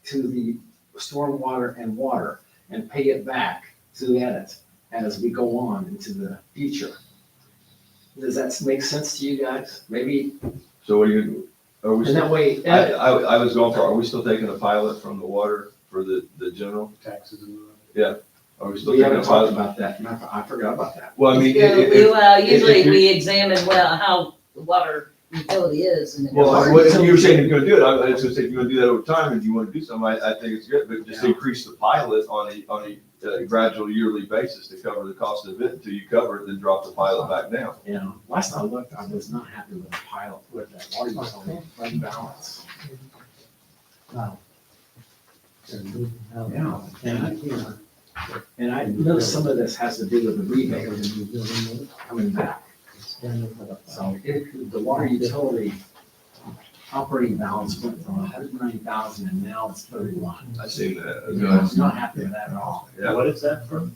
to the stormwater and water and pay it back to the edit as we go on into the future. Does that make sense to you guys? Maybe, So what are you, are we and that still, way, I, edit, I was going for, are we still taking a pilot from the water for the general? Taxes and. Are we still we taking haven't a talked pilot? about that. I forgot about that. Well, I mean, Usually if you- we examine, how the water utility is and. well, what you were saying, if you're gonna do it, I was gonna say, if you're gonna do that over time, and you wanna do something, I think it's good, but just increase the pilot on a gradual yearly basis to cover the cost of it until you cover it, then drop the pilot back down. Last time I looked, I was not happy with the pilot, with that water utility fund balance. Yeah, and I know some of this has to do with the rebate coming back. So if the water utility operating balance went from 190,000 and now it's 31. I seen that. I was not happy with that at all. Yeah. What is that from?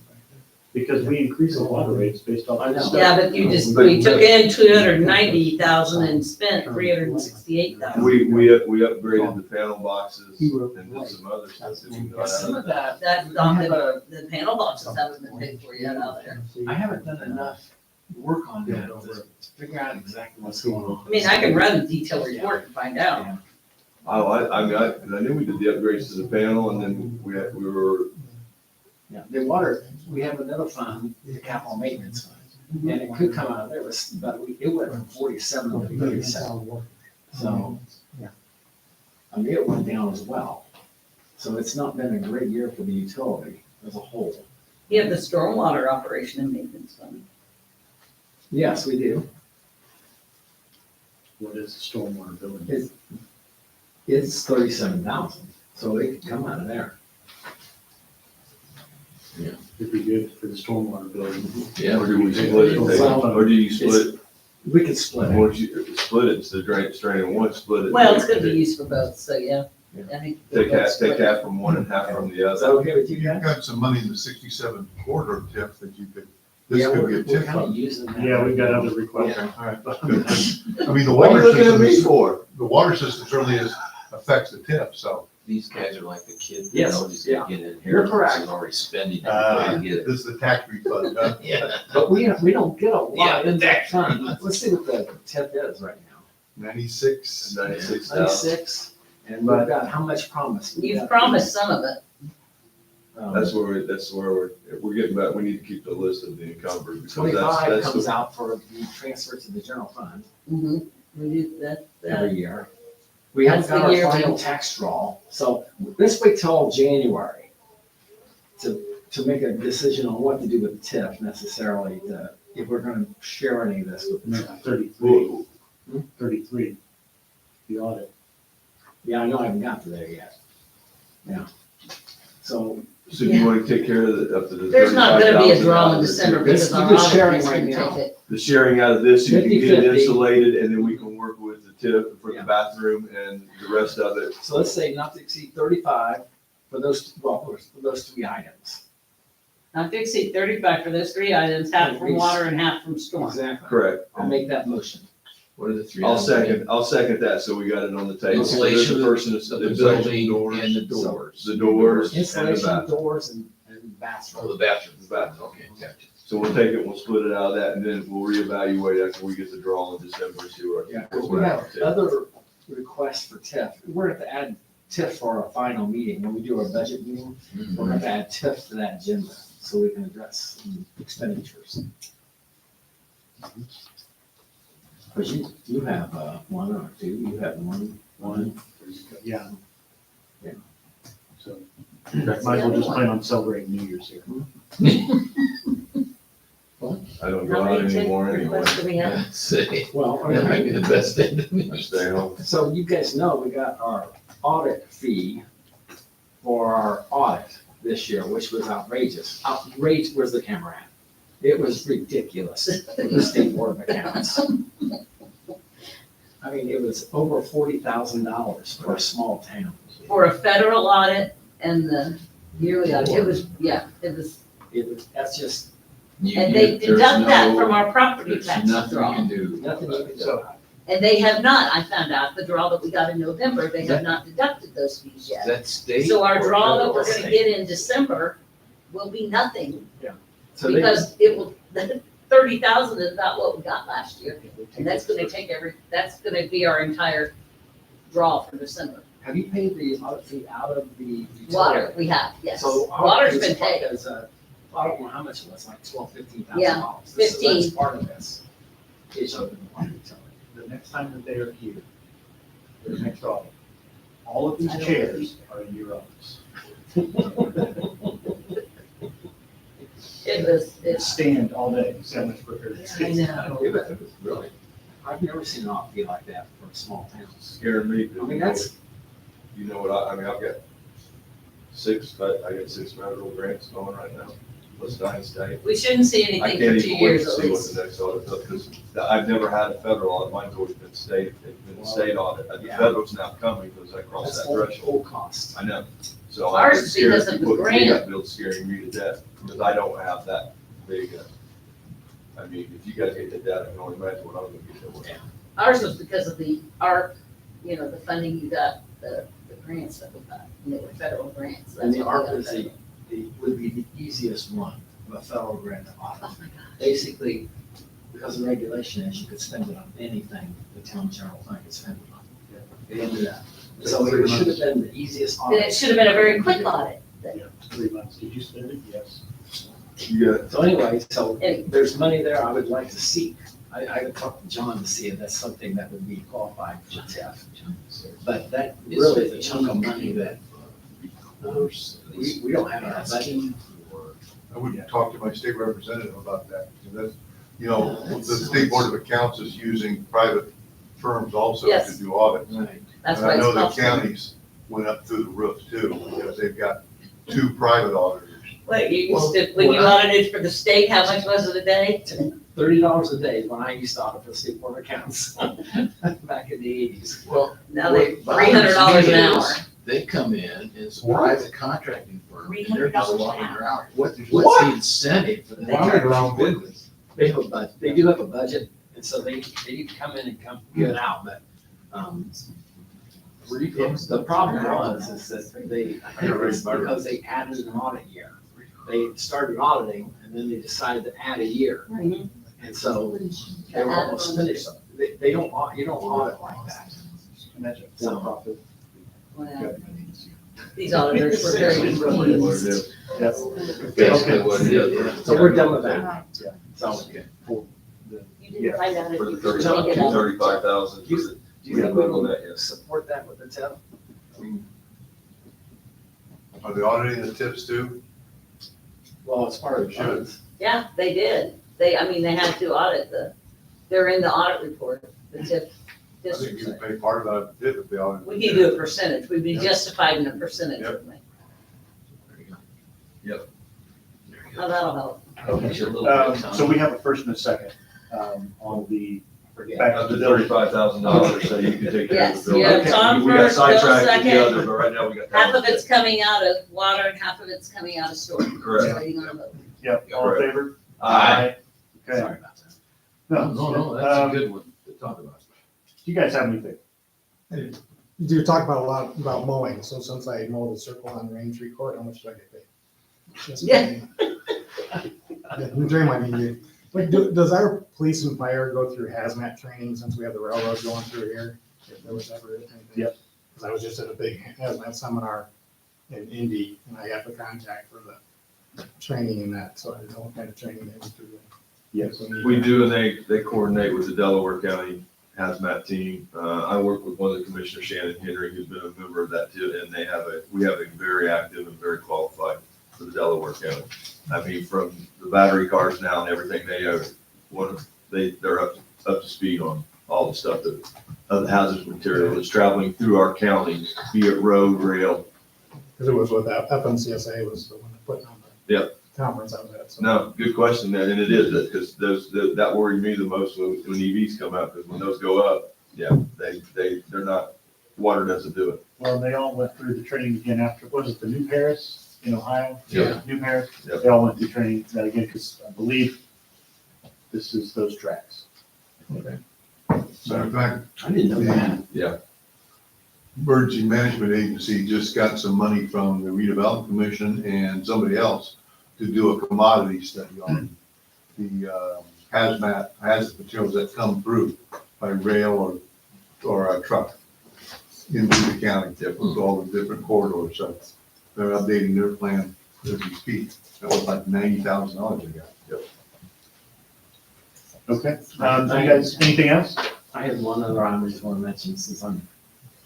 because we increase the water rates based off. I know. Yeah, but you just, we took in 290,000 and spent 368,000. We upgraded the panel boxes and did some other stuff that we got Some out of of that, That, I have the panel boxes haven't been paid for yet out there. I haven't done enough work on that to figure out exactly what's going on. I mean, I can run a detailed report and find out. Oh, I mean, 'cause I knew we did the upgrades to the panel and then we were, Yeah, the water, we have another fund, the capital maintenance fund, and it could come out of there, but it went from 47 to 37. So, I mean, it went down as well. So it's not been a great year for the utility as a whole. You have the stormwater operation and maintenance fund. Yes, we do. What is the stormwater building? It's 37,000, so it could come out of there. It'd be good for the stormwater building. or do we split it? Or do you split, We could split it. once you split it, so drain in one, split it. Well, it's gonna be used for both, so yeah. I think Take half from one and half from the Is that other. okay with you You've guys? got some money in the 67 corridor TIF that you could, this Yeah, could we're be a we're TIF kind of fund. using that. Yeah, we've got other requests. Yeah. All right. I mean, the What are water you looking at me system, for? the water system certainly affects the TIF, so. These guys are like the kid, Yes, he's yeah. gonna get in You're here, correct. he's already spending it, to get it. This is the tax refund, huh? Yeah. But we don't get a Yeah, lot in that fund. Let's see what the tip is right now. 96. 96,000. 96, and we've got how much promised? We've You've got, promised some of it. That's where we're getting back, we need to keep the list of the encumbered. because 25 that's comes the- out for the transfer to the general fund Mhm. We do that, every year. We haven't That's got the our year we- final tax draw, so let's wait till January to make a decision on what to do with the TIF necessarily, if we're gonna share any of this with the TIF. 33, 33, the audit. Yeah, I know I haven't got to there yet. Yeah. So So do you want to take care of up to the There's not gonna be a draw in 35,000? December This- because our you're just sharing auditors right can now. take it. The sharing out of this, you can get it 50-50. insulated and then we can work with the tip for Yeah. the bathroom and the rest of it. So let's say not to exceed 35 for those, well, for those 3 items. Not to exceed 35 for those 3 items, half from water and half from storm. Exactly. Correct. I'll make that motion. What are the three? I'll items? second that, so we got it on the table. So there's Insulation a person that's of the insulating building doors, and the doors. The doors and the Installation, bathroom. doors, and Oh, bathroom. the bathroom. The bathroom. Okay, gotcha. So we'll take it, we'll split it out of that and then we'll reevaluate after we get the draw in December, see where. Yeah, where we we're at have with it. other requests for TIF. We're going to add TIF for our final meeting. When we do our budget meeting, we're going to add TIF to that agenda so we can address some expenditures. Because you have one or two, you have one. Yeah. Yeah. So, might as well just plan on celebrating New Year's here. I don't How go out many anymore TIF anyway. requests do we have? See, Well, that might be the best thing to I me. stay home. so you guys know we got our audit fee for our audit this year, which was outrageous. Outrageous, where's the camera at? It was ridiculous, the State Board of Accounts. I mean, it was over $40,000 for a small town. For a federal audit and the yearly audit, it was, That's just and they There's deduct that no- from our property There's tax nothing you draw. can do. nothing you can do So- about And they have not, I found out, the draw that we got in November, they have not deducted those fees Is yet. that state? So our or draw that federal? we're gonna get in December will be nothing, it. So they, because it will, 30,000 is about what we got last year. And that's gonna that's gonna be our entire draw for December. have you paid the audit fee out of the utility? Water, we have, yes. So our- Water's been paid. is, I don't know how much it was, like $15,000. Yeah, So that's 15. part of this issue with the water utility. The next time that they are here, the next audit, all of these chairs are in your office. It's, Stand all day, so much prepared. I know. It was really, I've never seen an audit fee like that for a small town. Scared me. I mean, that's, You know what, I mean, I've got six federal grants going right now, plus 9 state. we shouldn't see I anything can't for 2 even wait years to at see what least. the next audit does, because I've never had a federal audit, mine's always been state, it's been a state audit. The Yeah. federal's now coming because I crossed that's that full, threshold. full cost. I know, so Ours I'm is scared because if of you the put me grant. that bill scaring me to death, because I don't have that big, I mean, if you guys get that data, I can only imagine what I'm gonna get that with. Ours was because of the ARP, you know, the funding you got, the grants that we got, and they were federal grants. And the That's why we ARP got is federal. would be the easiest one of a federal grant to audit. Oh my God. Basically, because the regulation is you could spend it on anything the town general fund could spend it on. They ended that. So it should have been the easiest Then it audit. should have been a very quick audit. 3 months. Did you spend it? Yes. You got, So anyway, so Anyway. there's money there I would like to see. I would talk to John to see if that's something that would be qualified for TIF. But that really is a chunk of money that we don't have in our budget. I would talk to my state representative about that, because that's, you know, the State Board of Accounts is using private firms also to Yes. do audits. Right. That's And why I it's know the costing. counties went up through the roof too, because they've got 2 private auditors. Wait, you used to, when you audited for the state, how much was it a day? $30 a day when I used to audit for the State Board of Accounts back in the 80s. Well. Now they're what bothers $300 me an hour. is They come in and it's a private contracting firm, and they're just $300 logging an their hours. What's What? the incentive for them? Why are they wrong business? They have a budget, they do have a budget, and so they come in and get out, but, the problem was, is that they, I think it's because they added an audit year. They started auditing, and then they decided to add a year, Mhm. and so they were almost finished. You don't audit like that. And that's a So- for-profit. Well, these auditors were very That's what it pleased. is. Basically what it is. So we're done with that. So, You didn't find out if For the you could 30 take it up. 35,000. do you Yeah, think we vote on will that, yes. support that with the TIF? Are they auditing the tips too? Well, it's part of the funds. Yeah, they did. They had to audit they're in the audit report, the TIF I think districts. you would pay part of that if they did, if they audited. We could do a percentage. We'd be Yeah. justified in a percentage, Yep. wouldn't we? Yep. Oh, that'll help. Okay. So we have a first and a second, on the, back Up to to the building. $35,000, so you can take care of Yes, the building. you have Tom We got first, Bill sidetracked with the second. other, but right now we got. Half of it's coming out of water and half of it's coming out of storage. Correct. Waiting on a vote. Yep, all in Correct. favor? Aye. Okay. Sorry about that. No, that's a good one to talk about. Do you guys have anything? You talk about a lot about mowing, so since I mowed the circle on Rain Tree Court, how much do I get paid? Just Yeah. Yeah, during my meeting. Like, does our police and fire go through hazmat training since we have the railroad going through here? If there was ever anything? Yep. Because I was just at a big hazmat seminar in Indy, and I got the contact for the training and that, so I didn't know what kind of training they went through. Yes. We do, and they coordinate with the Delaware County hazmat team. I work with one of the commissioners, Shannon Henry, who's been a member of that too, and we have a very active and very qualified for the Delaware County. I mean, from the battery cars now and everything, they're up to speed on all the stuff of the hazardous material that's traveling through our county, be it road, rail. Because it was with FMCSA was the one that put on the Yep. conference I was at. So. No, good question, and it is, because that worried me the most when EVs come out, because when those go up, yeah, they're not, water doesn't do it. Well, they all went through the training again after, was it the New Paris in Ohio? Yeah. New Paris, Yep. they all went through training that again, because I believe this is those tracks. Okay. Matter of fact, I didn't know that. Emergency Management Agency just got some money from the Redevelopment Commission and somebody else to do a commodity study on the hazardous materials that come through by rail or a truck into the county, with all the different corridors. So they're updating their plan as we speak. That was like $90,000 they got. Yep. Okay, you guys, anything else? I had one other item I just want to mention since I'm,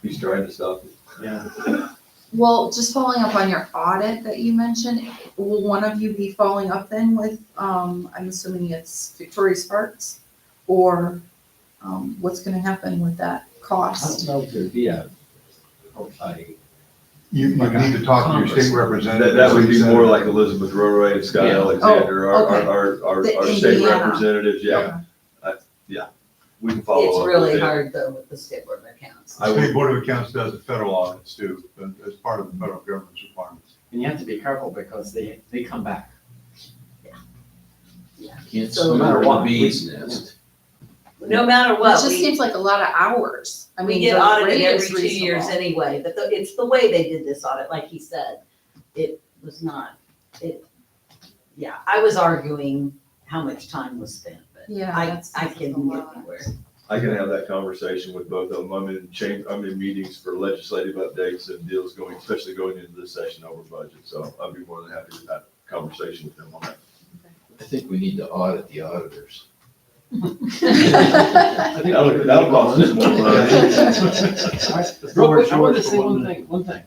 He's trying to stop it. yeah. Well, just following up on your audit that you mentioned, will one of you be following up then with, I'm assuming it's Victoria Sparks? Or, what's gonna happen with that I cost? don't know if there'd be You need to talk to your state representative. That would be more like Elizabeth Rorey and Scott Yeah. Alexander, okay. our The state Indiana. representatives, yeah. We can follow up. It's with really them. hard though with the State Board of Accounts. I The would- State Board of Accounts does the federal audits too, as part of the federal government's requirements. and you have to be careful because they come back. Can't So- swim in a bee's nest. No matter It what, just we, seems like a lot of hours. I we mean, get the audited rate every is 2 years reasonable. anyway, but it's the way they did this audit, like he said. It was not, yeah, I was arguing how much time was spent, but Yeah, I that's a couldn't get lot. anywhere. I can have that conversation with both of them. I'm in meetings for legislative updates and deals going, especially going into this session over budget. So I'd be more than happy to have that conversation with them on that. I think we need to audit the auditors. That'll cost us more money. The Real floor is quick, I wanted to yours for say 1 one minute. thing, one thing.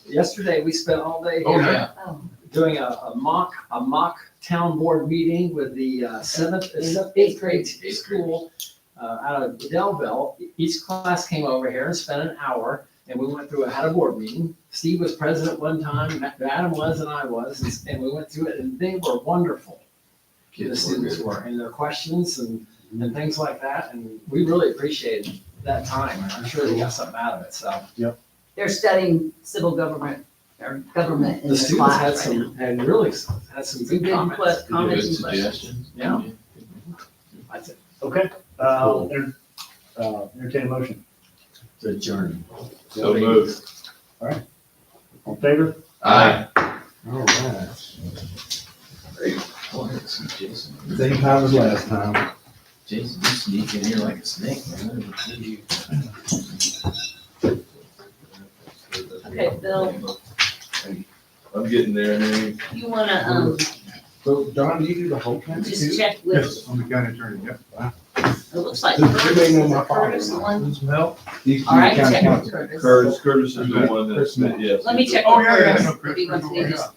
Yesterday, we spent all day Oh, here yeah. Oh, doing a mock town board meeting with the eighth grade school out of Delville. Each class came over here and spent an hour, and we went through, had a board meeting. Steve was president one time, Adam was, and I was, and we went through it, and they were wonderful. The Kids were students good. were, and their questions and things like that, and we really appreciated that time. I'm sure they got something out of it, so. they're studying civil government or government in The their students had class right now. some, had really had some good Good comments. comments Good and questions. suggestions. Yeah. That's it. Okay, entertain a motion. To adjourn. So moved. All in favor? Aye. All right. Oh, I haven't seen Jason. Same time as last time. Jason, you sneak in here like a snake, man. Did you? Okay, Bill, I'm getting there, man. you wanna, So Don, do you do the whole county just too? check with, Yes, I'm the county attorney, yep. it looks like Who Curtis, may know is my it Curtis, the father? one? Need some help? All right, check with Curtis. Curtis is the one that's, yes. Let me check Oh, with yeah, yeah, Curtis, no, if he Chris, wants me to yeah. just